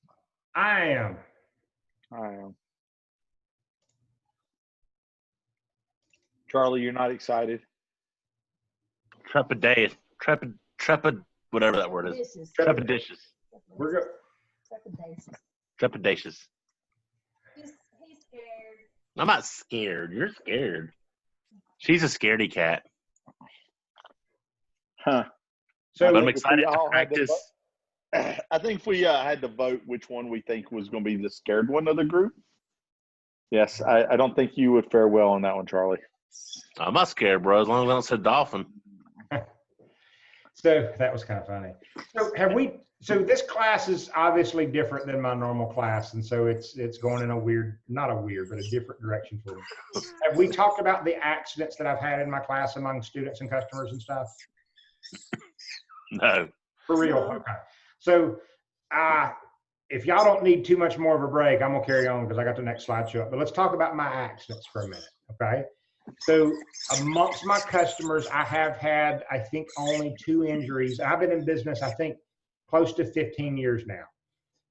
I am. I am. Charlie, you're not excited? Trepidatious. Whatever that word is. Trepidatious. We're good. Trepidatious. He's scared. I'm not scared. You're scared. She's a scaredy cat. Huh. So But I'm If we excited to all had to practice. I think if we had to vote which one we think was going to be the scared one of the group. Yes, I don't think you would fare well on that one, Charlie. I'm not scared, bro. As long as I don't say dolphin. So that was kind of funny. So this class is obviously different than my normal class, and so it's going in a weird, not a weird, but a different direction for me. Have we talked about the accidents that I've had in my class among students and customers and stuff? No. For real? Okay. So if y'all don't need too much more of a break, I'm gonna carry on because I got the next slide show up. But let's talk about my accidents for a minute, okay? So amongst my customers, I have had, I think, only 2 injuries. I've been in business, I think, close to 15 years now,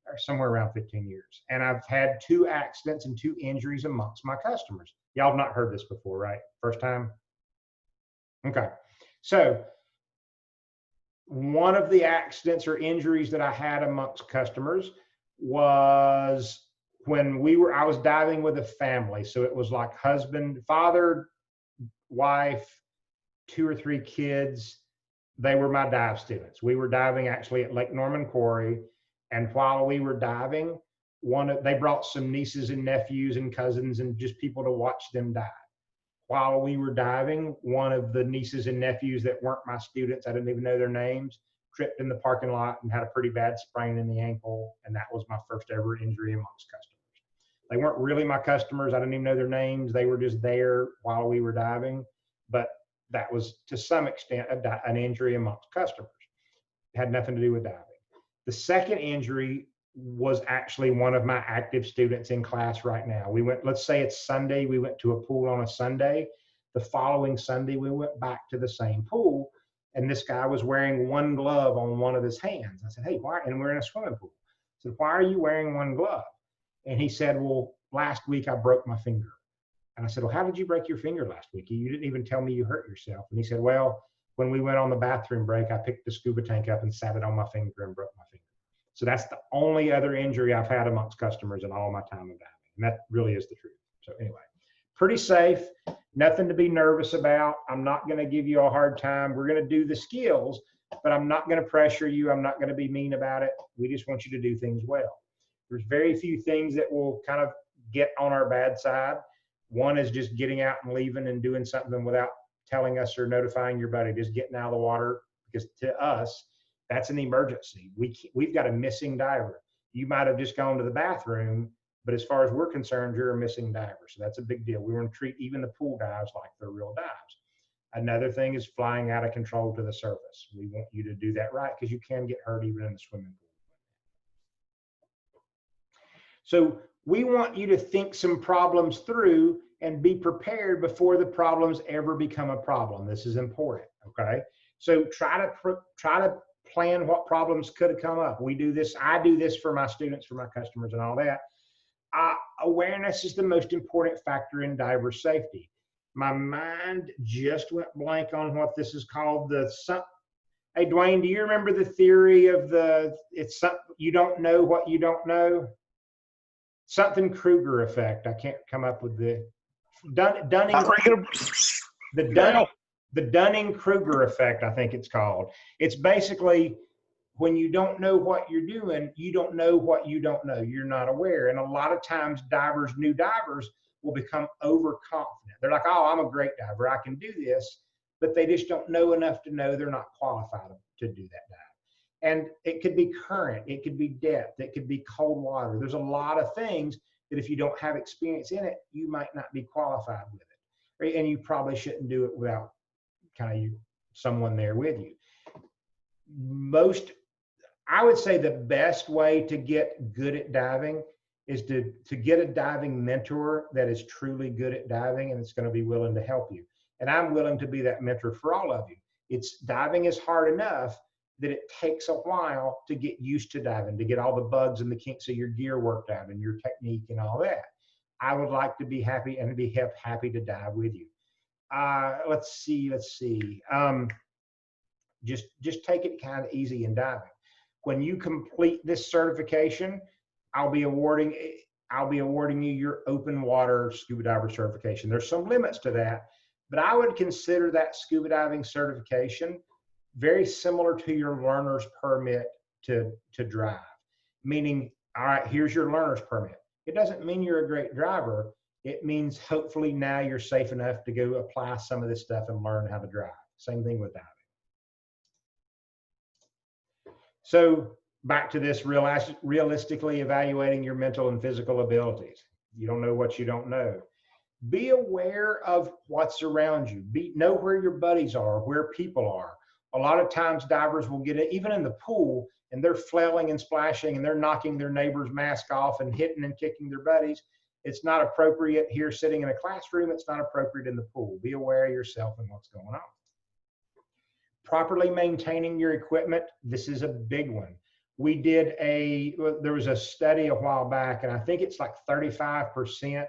or somewhere around 15 years. And I've had 2 accidents and 2 injuries amongst my customers. Y'all have not heard this before, right? First time? Okay. So one of the accidents or injuries that I had amongst customers was when I was diving with a family. So it was like husband, father, wife, 2 or 3 kids. They were my dive students. We were diving actually at Lake Norman Quarry. And while we were diving, they brought some nieces and nephews and cousins and just people to watch them dive. While we were diving, one of the nieces and nephews that weren't my students, I didn't even know their names, tripped in the parking lot and had a pretty bad sprain in the ankle. And that was my first ever injury amongst customers. They weren't really my customers. I didn't even know their names. They were just there while we were diving. But that was, to some extent, an injury amongst customers. It had nothing to do with diving. The second injury was actually one of my active students in class right now. We went, let's say it's Sunday, we went to a pool on a Sunday. The following Sunday, we went back to the same pool, and this guy was wearing one glove on one of his hands. I said, hey, why? And we're in a swimming pool. I said, why are you wearing one glove? And he said, well, last week I broke my finger. And I said, well, how did you break your finger last week? You didn't even tell me you hurt yourself. And he said, well, when we went on the bathroom break, I picked the scuba tank up and sat it on my finger and broke my finger. So that's the only other injury I've had amongst customers in all my time of diving. And that really is the truth. So anyway, pretty safe, nothing to be nervous about. I'm not going to give you a hard time. We're going to do the skills, but I'm not going to pressure you. I'm not going to be mean about it. We just want you to do things well. There's very few things that will kind of get on our bad side. One is just getting out and leaving and doing something without telling us or notifying your buddy, just getting out of the water, because to us, that's an emergency. We've got a missing diver. You might have just gone to the bathroom, but as far as we're concerned, you're a missing diver. So that's a big deal. We want to treat even the pool dives like they're real dives. Another thing is flying out of control to the surface. We want you to do that right because you can get hurt even in the swimming pool. So we want you to think some problems through and be prepared before the problems ever become a problem. This is important, okay? So try to plan what problems could have come up. We do this, I do this for my students, for my customers and all that. Awareness is the most important factor in diver safety. My mind just went blank on what this is called. Hey, Dwayne, do you remember the theory of you don't know what you don't know? Something Kruger effect. I can't come up with the Dunning-Kruger effect, I think it's called. It's basically when you don't know what you're doing, you don't know what you don't know. You're not aware. And a lot of times new divers will become overconfident. They're like, oh, I'm a great diver. I can do this. But they just don't know enough to know they're not qualified to do that dive. And it could be current. It could be depth. It could be cold water. There's a lot of things that if you don't have experience in it, you might not be qualified with it. Right? And you probably shouldn't do it without someone there with you. I would say the best way to get good at diving is to get a diving mentor that is truly good at diving and it's going to be willing to help you. And I'm willing to be that mentor for all of you. Diving is hard enough that it takes a while to get used to diving, to get all the bugs and the kinks of your gear worked out and your technique and all that. I would like to be happy and be happy to dive with you. Let's see. Just take it kind of easy in diving. When you complete this certification, I'll be awarding you your open water scuba diver certification. There's some limits to that, but I would consider that scuba diving certification very similar to your learner's permit to drive. Meaning, all right, here's your learner's permit. It doesn't mean you're a great driver. It means hopefully now you're safe enough to go apply some of this stuff and learn how to drive. Same thing with diving. So back to this realistically evaluating your mental and physical abilities. You don't know what you don't know. Be aware of what's around you. Know where your buddies are, where people are. A lot of times divers will get it, even in the pool, and they're flailing and splashing and they're knocking their neighbor's mask off and hitting and kicking their buddies. It's not appropriate here sitting in a classroom. It's not appropriate in the pool. Be aware of yourself and what's going on. Properly maintaining your equipment. This is a big one. There was a study a while back, and I think it's like 35%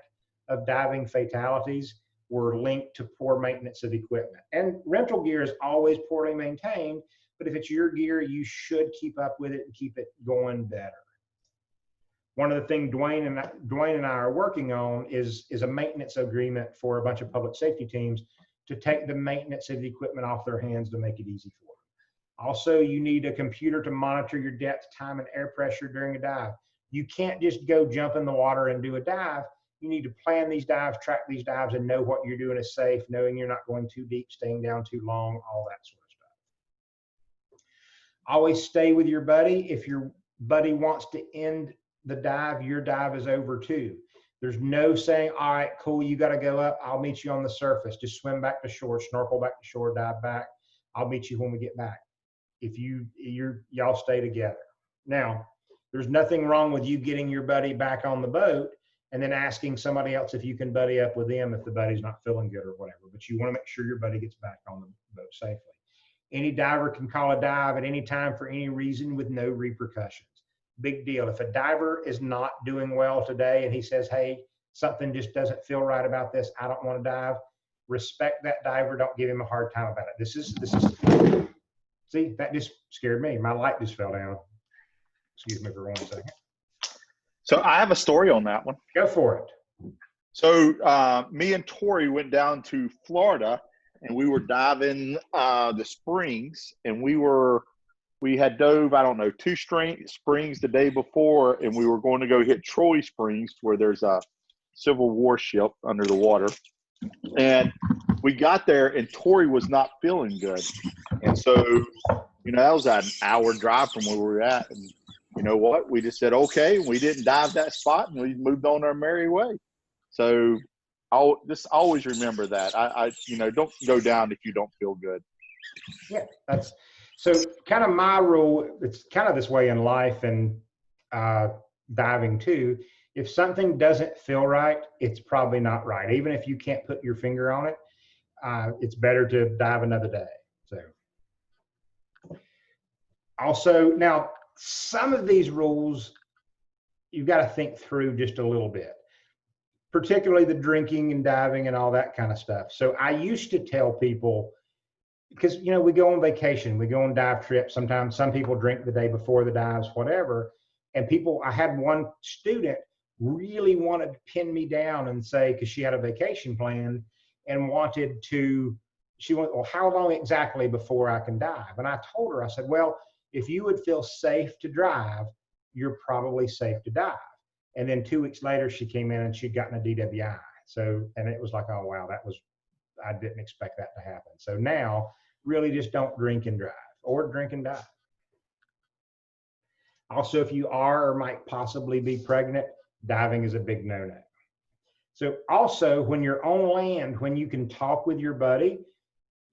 of diving fatalities were linked to poor maintenance of equipment. And rental gear is always poorly maintained, but if it's your gear, you should keep up with it and keep it going better. One of the things Dwayne and I are working on is a maintenance agreement for a bunch of public safety teams to take the maintenance of the equipment off their hands to make it easy for them. Also, you need a computer to monitor your depth, time, and air pressure during a dive. You can't just go jump in the water and do a dive. You need to plan these dives, track these dives, and know what you're doing is safe, knowing you're not going too deep, staying down too long, all that sort of stuff. Always stay with your buddy. If your buddy wants to end the dive, your dive is over too. There's no saying, all right, cool, you got to go up. I'll meet you on the surface. Just swim back to shore, snorkel back to shore, dive back. I'll meet you when we get back. If y'all stay together. Now, there's nothing wrong with you getting your buddy back on the boat and then asking somebody else if you can buddy up with them if the buddy's not feeling good or whatever. But you want to make sure your buddy gets back on the boat safely. Any diver can call a dive at any time for any reason with no repercussions. Big deal. If a diver is not doing well today and he says, hey, something just doesn't feel right about this, I don't want to dive, respect that diver. Don't give him a hard time about it. This is, see, that just scared me. My light just fell down. Excuse me for 1 second. So I have a story on that one. Go for it. So me and Tori went down to Florida and we were diving the springs, and we had dove, I don't know, 2 springs the day before, and we were going to go hit Troy Springs where there's a Civil War ship under the water. And we got there and Tori was not feeling good. And so, that was an hour drive from where we were at. And you know what? We just said, okay. We didn't dive that spot and we moved on our merry way. So I'll just always remember that. I don't go down if you don't feel good. Yeah, that's so kind of my rule. It's kind of this way in life and diving too. If something doesn't feel right, it's probably not right. Even if you can't put your finger on it, it's better to dive another day. So also, now some of these rules you've got to think through just a little bit, particularly the drinking and diving and all that kind of stuff. So I used to tell people, because, you know, we go on vacation, we go on dive trips. Sometimes some people drink the day before the dives, whatever. And people, I had one student really wanted to pin me down and say, because she had a vacation plan and wanted to, she went, well, how long exactly before I can dive? And I told her, I said, well, if you would feel safe to drive, you're probably safe to dive. And then 2 weeks later, she came in and she'd gotten a DWI. So, and it was like, oh, wow, I didn't expect that to happen. So now, really just don't drink and drive, or drink and dive. Also, if you are or might possibly be pregnant, diving is a big no-no. So also, when you're on land, when you can talk with your buddy,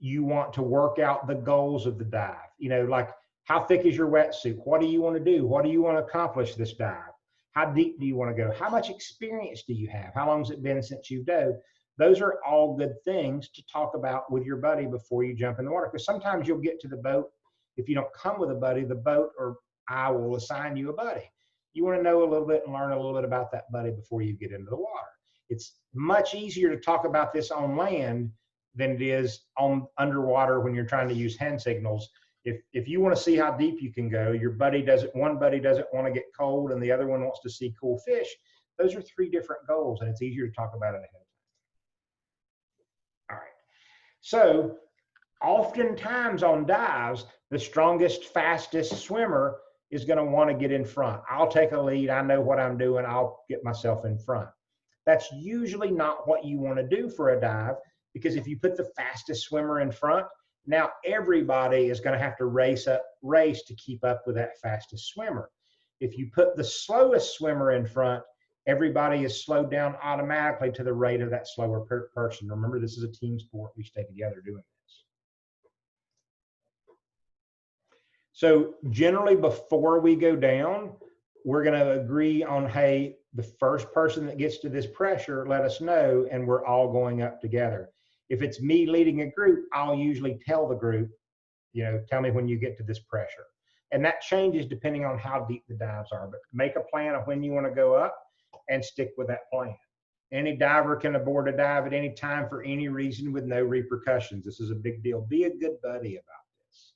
you want to work out the goals of the dive. You know, like, how thick is your wetsuit? What do you want to do? What do you want to accomplish this dive? How deep do you want to go? How much experience do you have? How long has it been since you've dove? Those are all good things to talk about with your buddy before you jump in the water. Because sometimes you'll get to the boat. If you don't come with a buddy, the boat or I will assign you a buddy. You want to know a little bit and learn a little bit about that buddy before you get into the water. It's much easier to talk about this on land than it is on underwater when you're trying to use hand signals. If you want to see how deep you can go, one buddy doesn't want to get cold and the other one wants to see cool fish. Those are 3 different goals, and it's easier to talk about it ahead of time. All right. So oftentimes on dives, the strongest, fastest swimmer is going to want to get in front. I'll take a lead. I know what I'm doing. I'll get myself in front. That's usually not what you want to do for a dive, because if you put the fastest swimmer in front, now everybody is going to have to race to keep up with that fastest swimmer. If you put the slowest swimmer in front, everybody is slowed down automatically to the rate of that slower person. Remember, this is a team sport. We stay together doing this. So generally, before we go down, we're going to agree on, hey, the first person that gets to this pressure, let us know, and we're all going up together. If it's me leading a group, I'll usually tell the group, you know, tell me when you get to this pressure. And that changes depending on how deep the dives are. But make a plan of when you want to go up and stick with that plan. Any diver can abort a dive at any time for any reason with no repercussions. This is a big deal. Be a good buddy about this.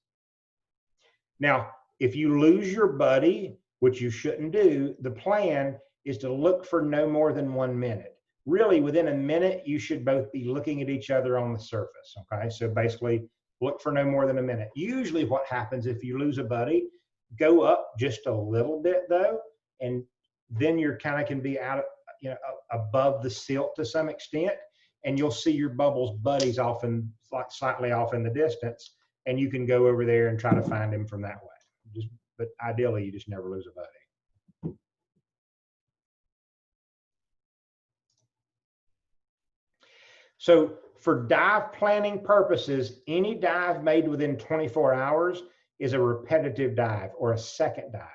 Now, if you lose your buddy, which you shouldn't do, the plan is to look for no more than 1 minute. Really, within a minute, you should both be looking at each other on the surface, okay? So basically, look for no more than a minute. Usually what happens if you lose a buddy, go up just a little bit though, and then you're kind of can be out of, you know, above the silt to some extent, and you'll see your bubbles buddies often like slightly off in the distance, and you can go over there and try to find him from that way. But ideally, you just never lose a buddy. So for dive planning purposes, any dive made within 24 hours is a repetitive dive or a second dive.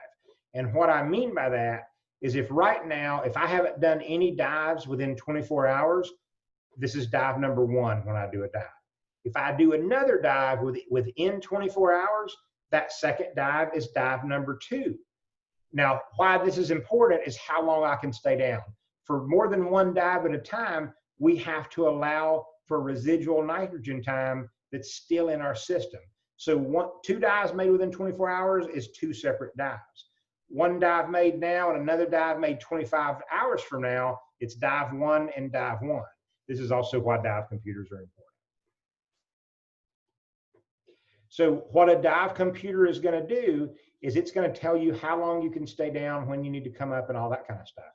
And what I mean by that is, if right now, if I haven't done any dives within 24 hours, this is dive number 1 when I do a dive. If I do another dive within 24 hours, that second dive is dive number 2. Now, why this is important is how long I can stay down. For more than 1 dive at a time, we have to allow for residual nitrogen time that's still in our system. So 2 dives made within 24 hours is 2 separate dives. 1 dive made now and another dive made 25 hours from now, it's dive 1 and dive 1. This is also why dive computers are important. So what a dive computer is going to do is it's going to tell you how long you can stay down, when you need to come up, and all that kind of stuff.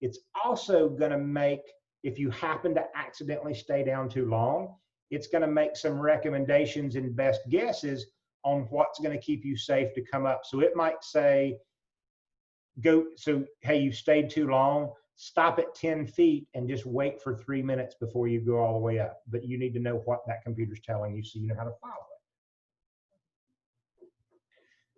It's also going to make, if you happen to accidentally stay down too long, it's going to make some recommendations and best guesses on what's going to keep you safe to come up. So it might say, hey, you stayed too long, stop at 10 feet and just wait for 3 minutes before you go all the way up. But you need to know what that computer's telling you so you know how to follow it.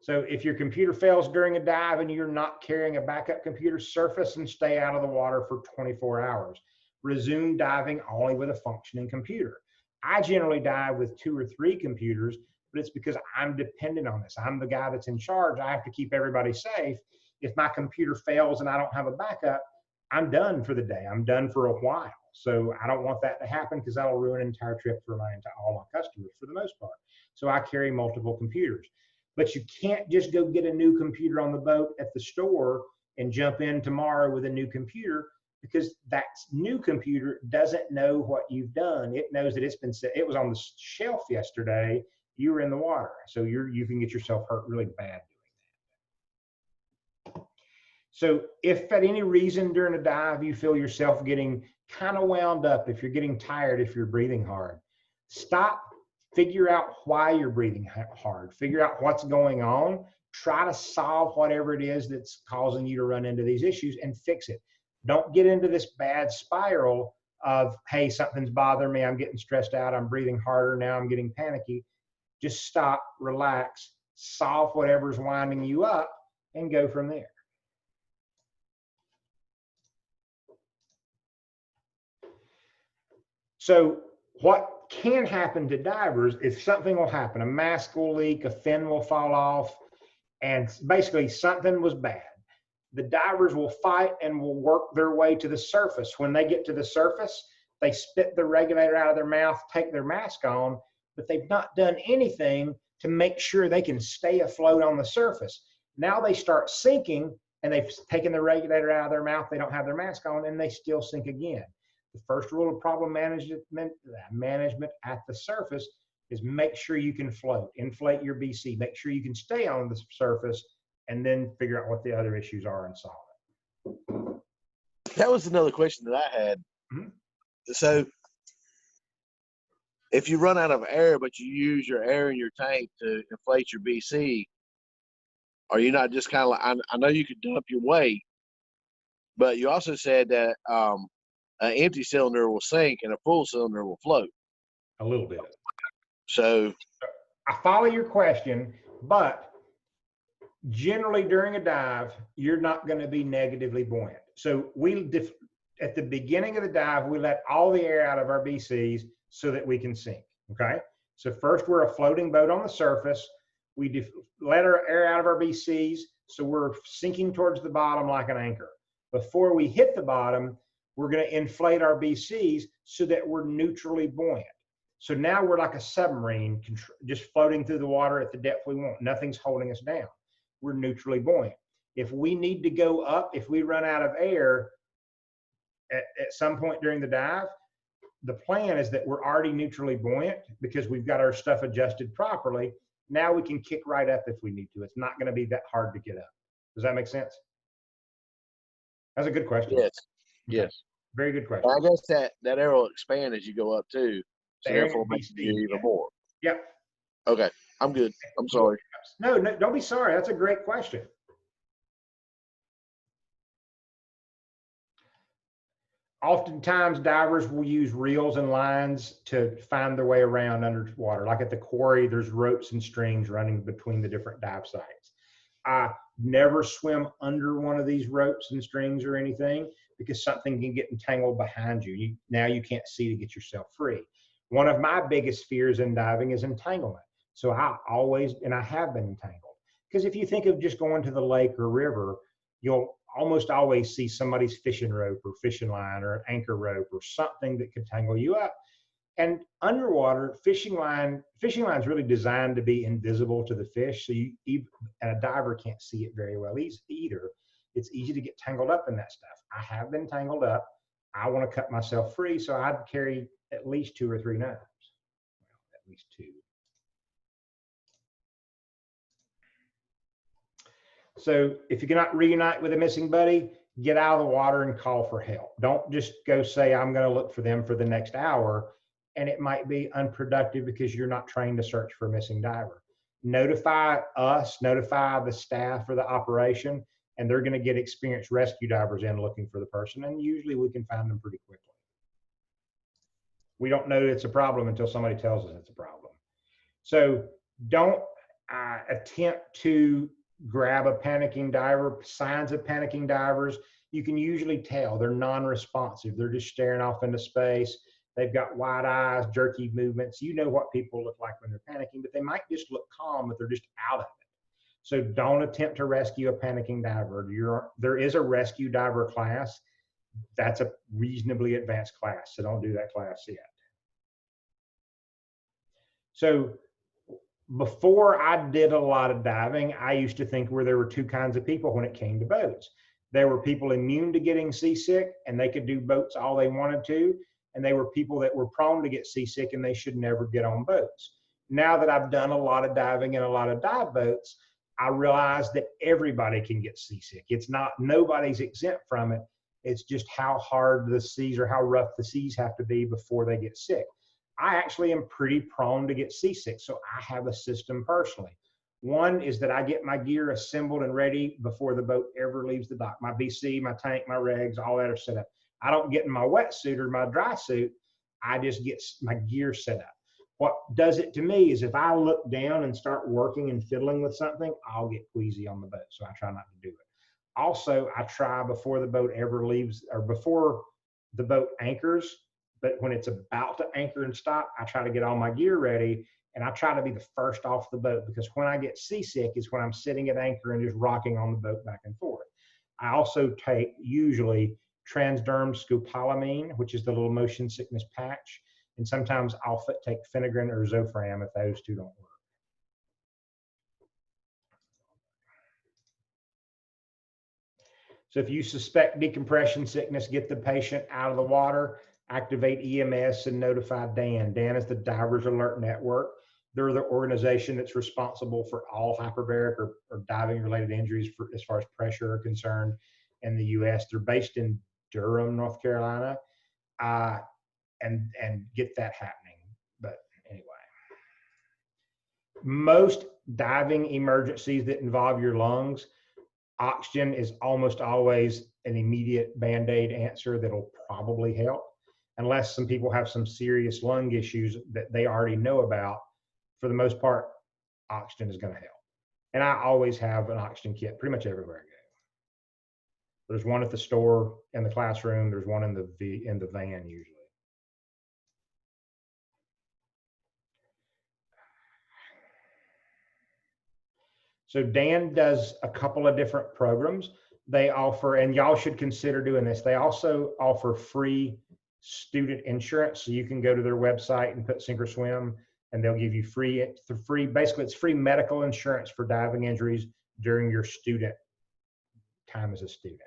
So if your computer fails during a dive and you're not carrying a backup computer, surface and stay out of the water for 24 hours. Resume diving only with a functioning computer. I generally dive with 2 or 3 computers, but it's because I'm dependent on this. I'm the guy that's in charge. I have to keep everybody safe. if my computer fails and I don't have a backup, I'm done for the day. I'm done for a while. So I don't want that to happen because that'll ruin an entire trip for all my customers for the most part. So I carry multiple computers. But you can't just go get a new computer on the boat at the store and jump in tomorrow with a new computer, because that new computer doesn't know what you've done. It knows that it was on the shelf yesterday. You were in the water. So you can get yourself hurt really bad doing that. So if at any reason during a dive you feel yourself getting kind of wound up, if you're getting tired, if you're breathing hard, stop, figure out why you're breathing hard, figure out what's going on, try to solve whatever it is that's causing you to run into these issues and fix it. Don't get into this bad spiral of, hey, something's bothering me, I'm getting stressed out, I'm breathing harder now, I'm getting panicky. Just stop, relax, solve whatever's winding you up, and go from there. So what can happen to divers is something will happen. A mask will leak, a fin will fall off, and basically something was bad. The divers will fight and will work their way to the surface. When they get to the surface, they spit the regulator out of their mouth, take their mask on, but they've not done anything to make sure they can stay afloat on the surface. Now they start sinking, and they've taken the regulator out of their mouth, they don't have their mask on, and they still sink again. The first rule of problem management at the surface is make sure you can float, inflate your BC, make sure you can stay on the surface, and then figure out what the other issues are and solve it. That was another question that I had. Mhm. So if you run out of air, but you use your air in your tank to inflate your BC, are you not just kind of like, I know you could dump your weight, but you also said that an empty cylinder will sink and a full cylinder will float. A little bit. So I follow your question, but generally during a dive, you're not going to be negatively buoyant. So at the beginning of the dive, we let all the air out of our BCs so that we can sink, okay? So first we're a floating boat on the surface. We let our air out of our BCs, so we're sinking towards the bottom like an anchor. Before we hit the bottom, we're going to inflate our BCs so that we're neutrally buoyant. So now we're like a submarine, just floating through the water at the depth we want. Nothing's holding us down. We're neutrally buoyant. If we need to go up, if we run out of air at some point during the dive, the plan is that we're already neutrally buoyant because we've got our stuff adjusted properly. Now we can kick right up if we need to. It's not going to be that hard to get up. Does that make sense? That's a good question. yes, yes. Very good question. I guess that air will expand as you go up too. So The air therefore will be makes you speed, even yeah. more. Yep. Okay. I'm good. I'm sorry. No, don't be sorry. That's a great question. Oftentimes, divers will use reels and lines to find their way around underwater. Like at the quarry, there's ropes and strings running between the different dive sites. I never swim under one of these ropes and strings or anything because something can get entangled behind you. Now you can't see to get yourself free. One of my biggest fears in diving is entanglement. So I have been entangled. Because if you think of just going to the lake or river, you'll almost always see somebody's fishing rope or fishing line or an anchor rope or something that could tangle you up. And underwater, fishing line is really designed to be invisible to the fish. So and a diver can't see it very well either. It's easy to get tangled up in that stuff. I have been tangled up. I want to cut myself free. So I'd carry at least 2 or 3 knives. Well, at least 2. So if you cannot reunite with a missing buddy, get out of the water and call for help. Don't just go say, I'm going to look for them for the next hour. And it might be unproductive because you're not trained to search for a missing diver. Notify us, notify the staff or the operation, and they're going to get experienced rescue divers in looking for the person. And usually we can find them pretty quickly. We don't know it's a problem until somebody tells us it's a problem. So don't attempt to grab a panicking diver. Signs of panicking divers, you can usually tell they're non-responsive. They're just staring off into space. They've got wide eyes, jerky movements. You know what people look like when they're panicking, but they might just look calm, but they're just out of it. So don't attempt to rescue a panicking diver. There is a rescue diver class. That's a reasonably advanced class, so don't do that class yet. So before I did a lot of diving, I used to think there were two kinds of people when it came to boats. There were people immune to getting seasick and they could do boats all they wanted to. And they were people that were prone to get seasick and they should never get on boats. Now that I've done a lot of diving and a lot of dive boats, I realize that everybody can get seasick. It's not, nobody's exempt from it. It's just how hard the seas or how rough the seas have to be before they get sick. I actually am pretty prone to get seasick, so I have a system personally. One is that I get my gear assembled and ready before the boat ever leaves the dock. My BC, my tank, my regs, all that are set up. I don't get in my wetsuit or my dry suit. I just get my gear set up. What does it to me is if I look down and start working and fiddling with something, I'll get queasy on the boat, so I try not to do it. Also, I try before the boat ever leaves or before the boat anchors, but when it's about to anchor and stop, I try to get all my gear ready and I try to be the first off the boat because when I get seasick is when I'm sitting at anchor and just rocking on the boat back and forth. I also take usually transdermal scopolamine, which is the little motion sickness patch. And sometimes I'll take Phenergan or Zofran if those two don't work. So if you suspect decompression sickness, get the patient out of the water, activate EMS and notify DAN. DAN is the Divers Alert Network. They're the organization that's responsible for all hyperbaric or diving related injuries as far as pressure are concerned in the US. They're based in Durham, North Carolina, and get that happening. But anyway, most diving emergencies that involve your lungs, oxygen is almost always an immediate Band-Aid answer that'll probably help, unless some people have some serious lung issues that they already know about. For the most part, oxygen is going to help. And I always have an oxygen kit pretty much everywhere I go. There's one at the store, in the classroom. There's one in the van usually. So Dan does a couple of different programs. They offer, and y'all should consider doing this. They also offer free student insurance. So you can go to their website and put Sink or Swim, and they'll give you basically it's free medical insurance for diving injuries during your student time as a student.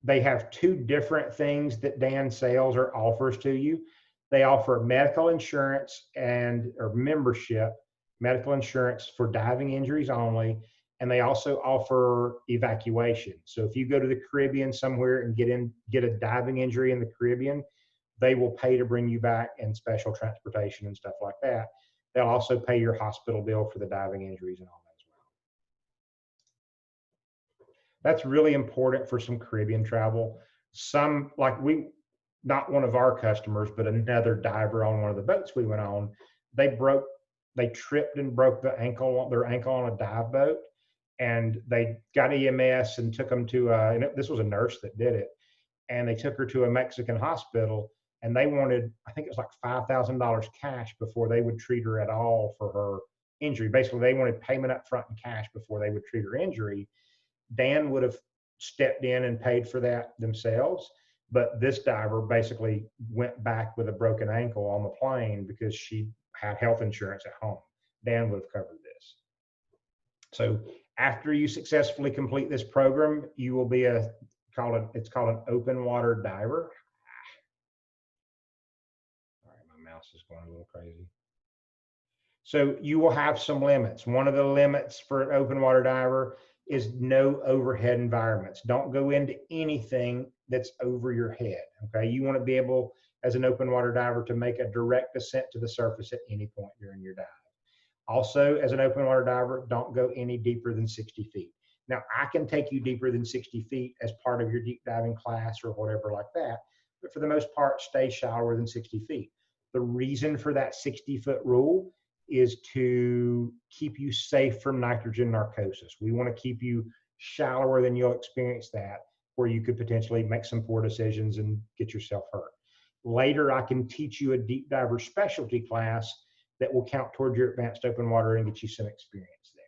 They have two different things that Dan sells or offers to you. They offer medical insurance or membership, medical insurance for diving injuries only, and they also offer evacuation. So if you go to the Caribbean somewhere and get a diving injury in the Caribbean, they will pay to bring you back and special transportation and stuff like that. They'll also pay your hospital bill for the diving injuries and all that as well. That's really important for some Caribbean travel. Some, like not one of our customers, but another diver on one of the boats we went on, they tripped and broke their ankle on a dive boat, and they got EMS and took them to, and this was a nurse that did it, and they took her to a Mexican hospital, and they wanted, I think it was like $5,000 cash before they would treat her at all for her injury. Basically, they wanted payment up front in cash before they would treat her injury. Dan would have stepped in and paid for that themselves, but this diver basically went back with a broken ankle on the plane because she had health insurance at home. Dan would have covered this. So after you successfully complete this program, you will be it's called an open water diver. All right, my mouse is going a little crazy. So you will have some limits. One of the limits for an open water diver is no overhead environments. Don't go into anything that's over your head, okay? You want to be able, as an open water diver, to make a direct ascent to the surface at any point during your dive. Also, as an open water diver, don't go any deeper than 60 feet. Now, I can take you deeper than 60 feet as part of your deep diving class or whatever like that, but for the most part, stay shallower than 60 feet. The reason for that 60-foot rule is to keep you safe from nitrogen narcosis. We want to keep you shallower than you'll experience that, where you could potentially make some poor decisions and get yourself hurt. Later, I can teach you a deep diver specialty class that will count towards your advanced open water and get you some experience there.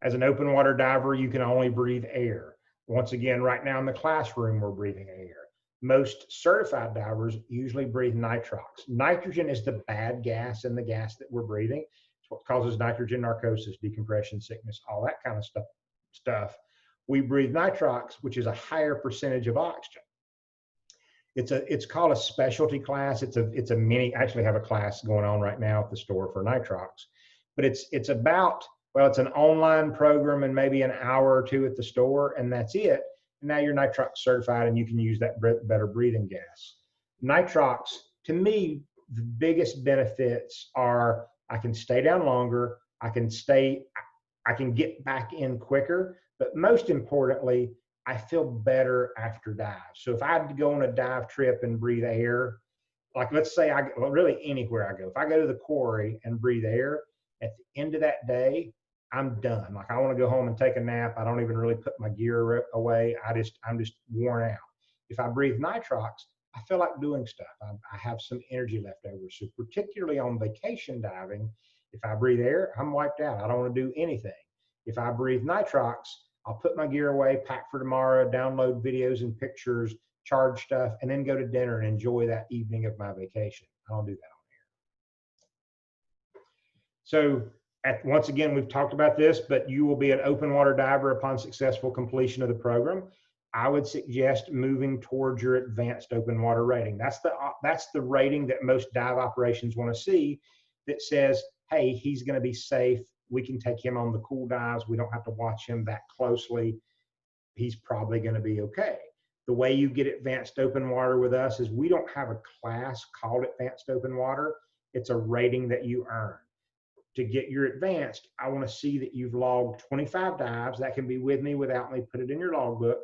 As an open water diver, you can only breathe air. Once again, right now in the classroom, we're breathing air. Most certified divers usually breathe nitrox. Nitrogen is the bad gas in the gas that we're breathing. It's what causes nitrogen narcosis, decompression, sickness, all that kind of stuff. We breathe nitrox, which is a higher percentage of oxygen. It's called a specialty class. It's a mini. I actually have a class going on right now at the store for nitrox, but it's about, well, it's an online program and maybe an hour or two at the store, and that's it. And now you're nitrox certified and you can use that better breathing gas. Nitrox, to me, the biggest benefits are I can stay down longer, I can get back in quicker, but most importantly, I feel better after dives. So if I had to go on a dive trip and breathe air, like let's say really anywhere I go, if I go to the quarry and breathe air, at the end of that day, I'm done. Like I want to go home and take a nap. I don't even really put my gear away. I'm just worn out. If I breathe nitrox, I feel like doing stuff. I have some energy left over. So particularly on vacation diving, if I breathe air, I'm wiped out. I don't want to do anything. If I breathe nitrox, I'll put my gear away, pack for tomorrow, download videos and pictures, charge stuff, and then go to dinner and enjoy that evening of my vacation. I don't do that on air. So once again, we've talked about this, but you will be an open water diver upon successful completion of the program. I would suggest moving towards your advanced open water rating. That's the rating that most dive operations want to see, that says, hey, he's going to be safe. We can take him on the cool dives. We don't have to watch him that closely. He's probably going to be okay. The way you get advanced open water with us is we don't have a class called advanced open water. It's a rating that you earn. To get your advanced, I want to see that you've logged 25 dives. That can be with me, without me. Put it in your logbook.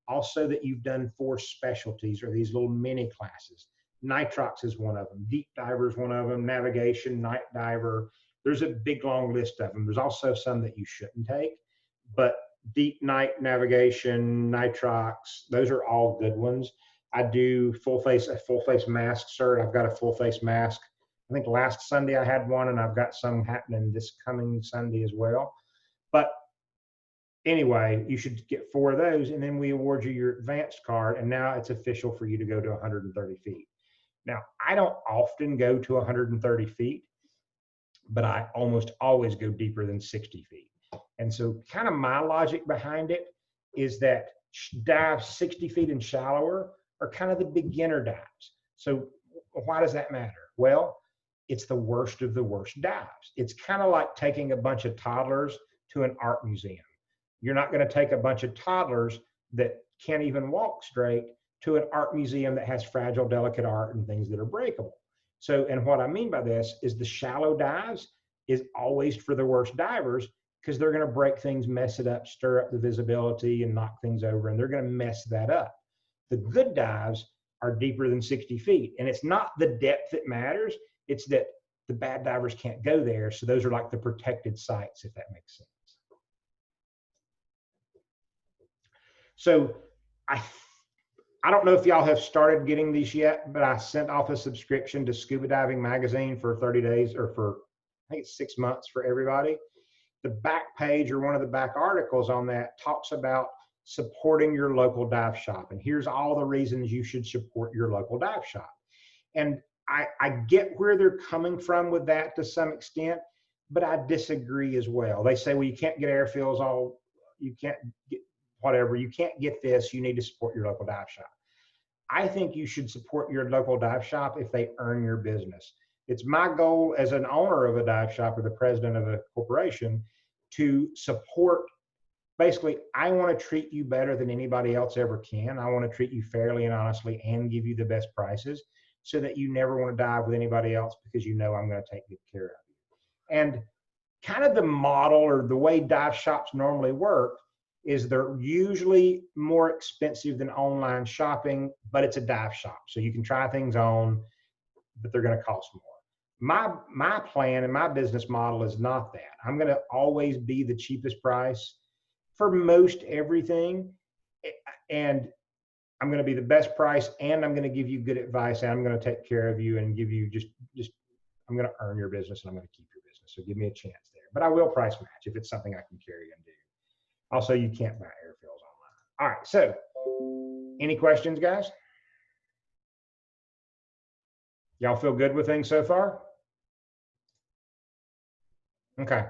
Also that you've done 4 specialties, or these little mini classes. Nitrox is one of them. Deep diver is one of them. Navigation, night diver. There's a big long list of them. There's also some that you shouldn't take, but deep night navigation, nitrox, those are all good ones. I do a full face mask cert. I've got a full face mask. I think last Sunday I had one, and I've got some happening this coming Sunday as well. But anyway, you should get 4 of those, and then we award you your advanced card, and now it's official for you to go to 130 feet. Now, I don't often go to 130 feet, but I almost always go deeper than 60 feet. And so kind of my logic behind it is that dives 60 feet and shallower are kind of the beginner dives. So why does that matter? Well, it's the worst of the worst dives. It's kind of like taking a bunch of toddlers to an art museum. You're not going to take a bunch of toddlers that can't even walk straight to an art museum that has fragile, delicate art and things that are breakable. So, and what I mean by this is the shallow dives is always for the worst divers, because they're going to break things, mess it up, stir up the visibility and knock things over, and they're going to mess that up. The good dives are deeper than 60 feet. And it's not the depth that matters. It's that the bad divers can't go there. So those are like the protected sites, if that makes sense. So I don't know if y'all have started getting these yet, but I sent off a subscription to Scuba Diving Magazine for 30 days, or for, I think it's 6 months for everybody. The back page, or one of the back articles on that, talks about supporting your local dive shop. And here's all the reasons you should support your local dive shop. And I get where they're coming from with that to some extent, but I disagree as well. They say, well, you can't get air fills, you can't get whatever, you can't get this, you need to support your local dive shop. I think you should support your local dive shop if they earn your business. It's my goal as an owner of a dive shop or the president of a corporation to support. Basically, I want to treat you better than anybody else ever can. I want to treat you fairly and honestly and give you the best prices, so that you never want to dive with anybody else, because you know I'm going to take good care of you. And kind of the model, or the way dive shops normally work, is they're usually more expensive than online shopping, but it's a dive shop. So you can try things on, but they're going to cost more. My plan and my business model is not that. I'm going to always be the cheapest price for most everything. And I'm going to be the best price, and I'm going to give you good advice, and I'm going to take care of you and give you just I'm going to earn your business, and I'm going to keep your business. So give me a chance there. but I will price match if it's something I can carry and do. Also, you can't buy air fills online. All right, so any questions, guys? Y'all feel good with things so far? Okay.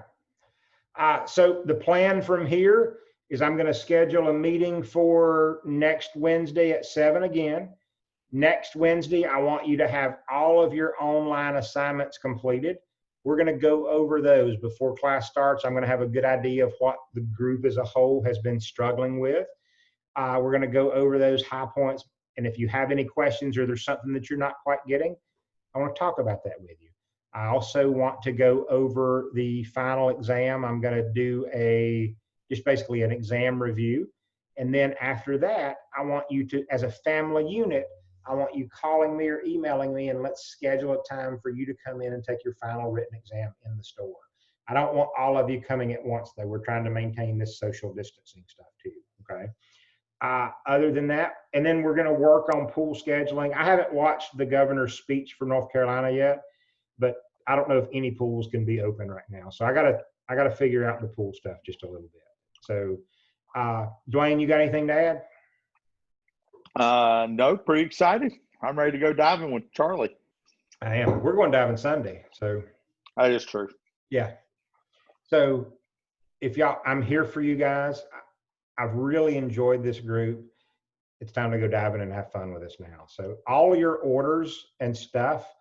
So the plan from here is I'm going to schedule a meeting for next Wednesday at 7 again. Next Wednesday, I want you to have all of your online assignments completed. We're going to go over those before class starts. I'm going to have a good idea of what the group as a whole has been struggling with. We're going to go over those high points. And if you have any questions or there's something that you're not quite getting, I want to talk about that with you. I also want to go over the final exam. I'm going to do just basically an exam review. And then after that, I want you to, as a family unit, I want you calling me or emailing me, and let's schedule a time for you to come in and take your final written exam in the store. I don't want all of you coming at once, though. We're trying to maintain this social distancing stuff too, okay? Other than that, and then we're going to work on pool scheduling. I haven't watched the governor's speech from North Carolina yet, but I don't know if any pools can be open right now. So I gotta figure out the pool stuff just a little bit. So, Dwayne, you got anything to add? No, pretty excited. I'm ready to go diving with Charlie. I am. We're going diving Sunday. So That is true. yeah. So if y'all, I'm here for you guys. I've really enjoyed this group. It's time to go diving and have fun with us now. So all your orders and stuff,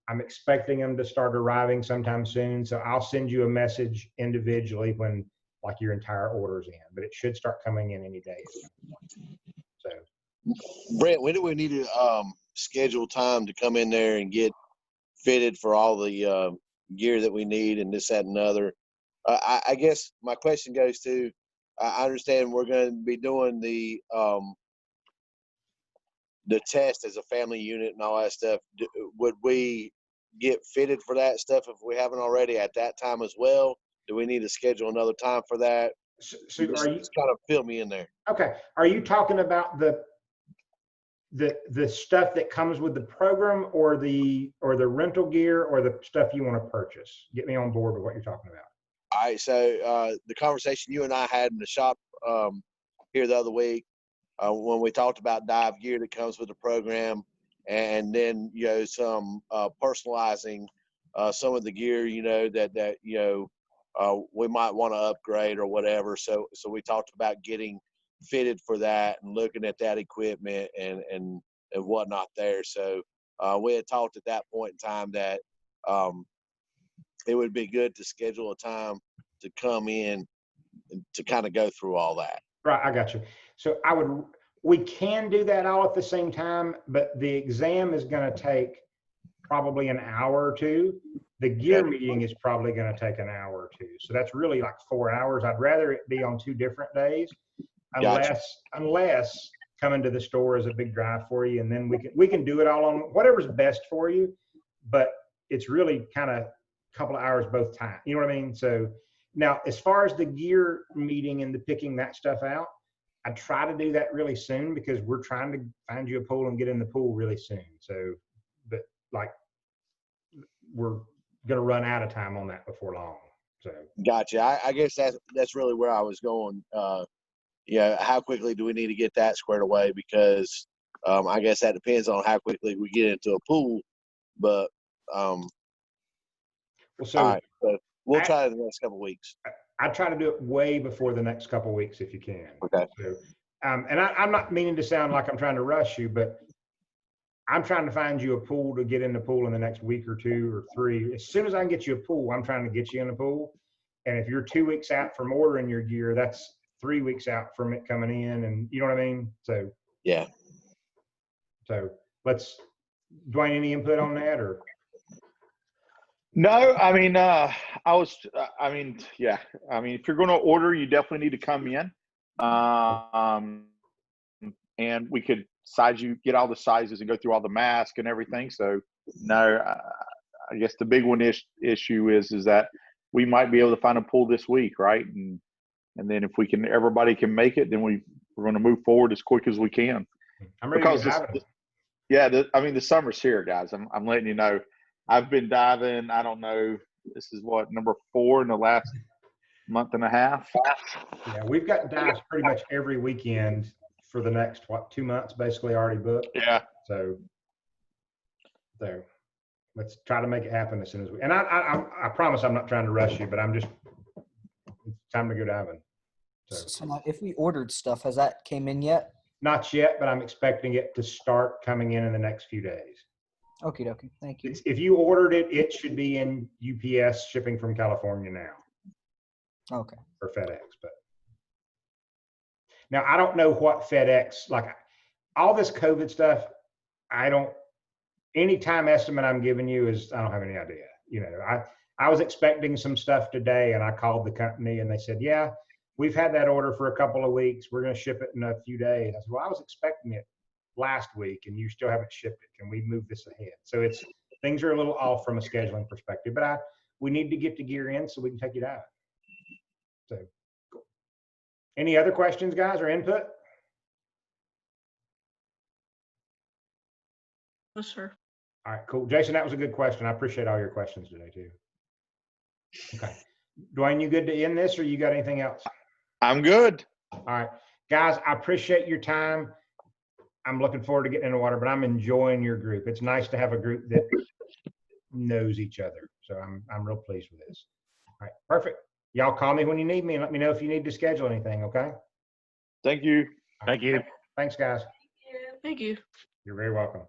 I'm expecting them to start arriving sometime soon. So I'll send you a message individually when like your entire order's in, but it should start coming in any day. So Brent, when do we need to schedule time to come in there and get fitted for all the gear that we need and this, that, and other? I guess my question goes to, I understand we're going to be doing the test as a family unit and all that stuff. Would we get fitted for that stuff if we haven't already at that time as well? Do we need to schedule another time for that? So are you just kind of fill me in there? okay? Are you talking about the stuff that comes with the program, or the rental gear, or the stuff you want to purchase? Get me on board with what you're talking about. All right. So the conversation you and I had in the shop here the other week, when we talked about dive gear that comes with the program, and then some personalizing some of the gear that we might want to upgrade or whatever. So we talked about getting fitted for that and looking at that equipment and whatnot there. So we had talked at that point in time that it would be good to schedule a time to come in and to kind of go through all that. Right, I got you. So we can do that all at the same time, but the exam is going to take probably an hour or two. The gear meeting is probably going to take an hour or two. So that's really like 4 hours. I'd rather it be on 2 different days, unless coming to the store is a big drive for you, and then we can do it all on whatever's best for you. But it's really kind of a couple of hours both times. You know what I mean? So now, as far as the gear meeting and the picking that stuff out, I try to do that really soon because we're trying to find you a pool and get in the pool really soon. So, but like, we're going to run out of time on that before long. So, gotcha. I guess that's really where I was going. How quickly do we need to get that squared away? Because I guess that depends on how quickly we get into a pool. But all right, so we'll try it in the next couple of weeks. I try to do it way before the next couple of weeks if you can. Okay. So, and I'm not meaning to sound like I'm trying to rush you, but I'm trying to find you a pool to get in the pool in the next week or 2 or 3. As soon as I can get you a pool, I'm trying to get you in the pool. And if you're 2 weeks out from ordering your gear, that's 3 weeks out from it coming in, and you know what I mean? So yeah. So Dwayne, any input on that or? No, I mean, if you're going to order, you definitely need to come in. And we could get all the sizes and go through all the masks and everything. So no, I guess the big one issue is that we might be able to find a pool this week. Right. And then if everybody can make it, then we're going to move forward as quick as we can. I'm ready because to the summer's here, guys. I'm letting you know. I've been diving, I don't know, This is what, number 4 in the last month and a half. Yeah, we've got dives pretty much every weekend for the next, 2 months, basically already booked. Yeah. So let's try to make it happen as soon as we, and I promise I'm not trying to rush you, but it's time to go diving. So now, if we ordered stuff, has that came in yet? Not yet, but I'm expecting it to start coming in the next few days. Okie dokie. Thank you. If you ordered it, it should be in UPS shipping from California now, Okay. or FedEx. But now I don't know what FedEx, like all this COVID stuff, any time estimate I'm giving you is, I don't have any idea. You know, I was expecting some stuff today and I called the company and they said, yeah, we've had that order for a couple of weeks. We're going to ship it in a few days. I said, well, I was expecting it last week and you still haven't shipped it. Can we move this ahead? So things are a little off from a scheduling perspective, but we need to get the gear in so we can take it out. So cool. Any other questions, guys, or input? No, sir. All right, cool. Jason, that was a good question. I appreciate all your questions today too. Okay. Dwayne, you good to end this or you got anything else? I'm good. All right, guys, I appreciate your time. I'm looking forward to getting in the water, but I'm enjoying your group. It's nice to have a group that knows each other. So I'm real pleased with this. All right, perfect. Y'all call me when you need me and let me know if you need to schedule anything, okay? Thank you. Thank you. Thanks, guys. Thank you. You're very welcome.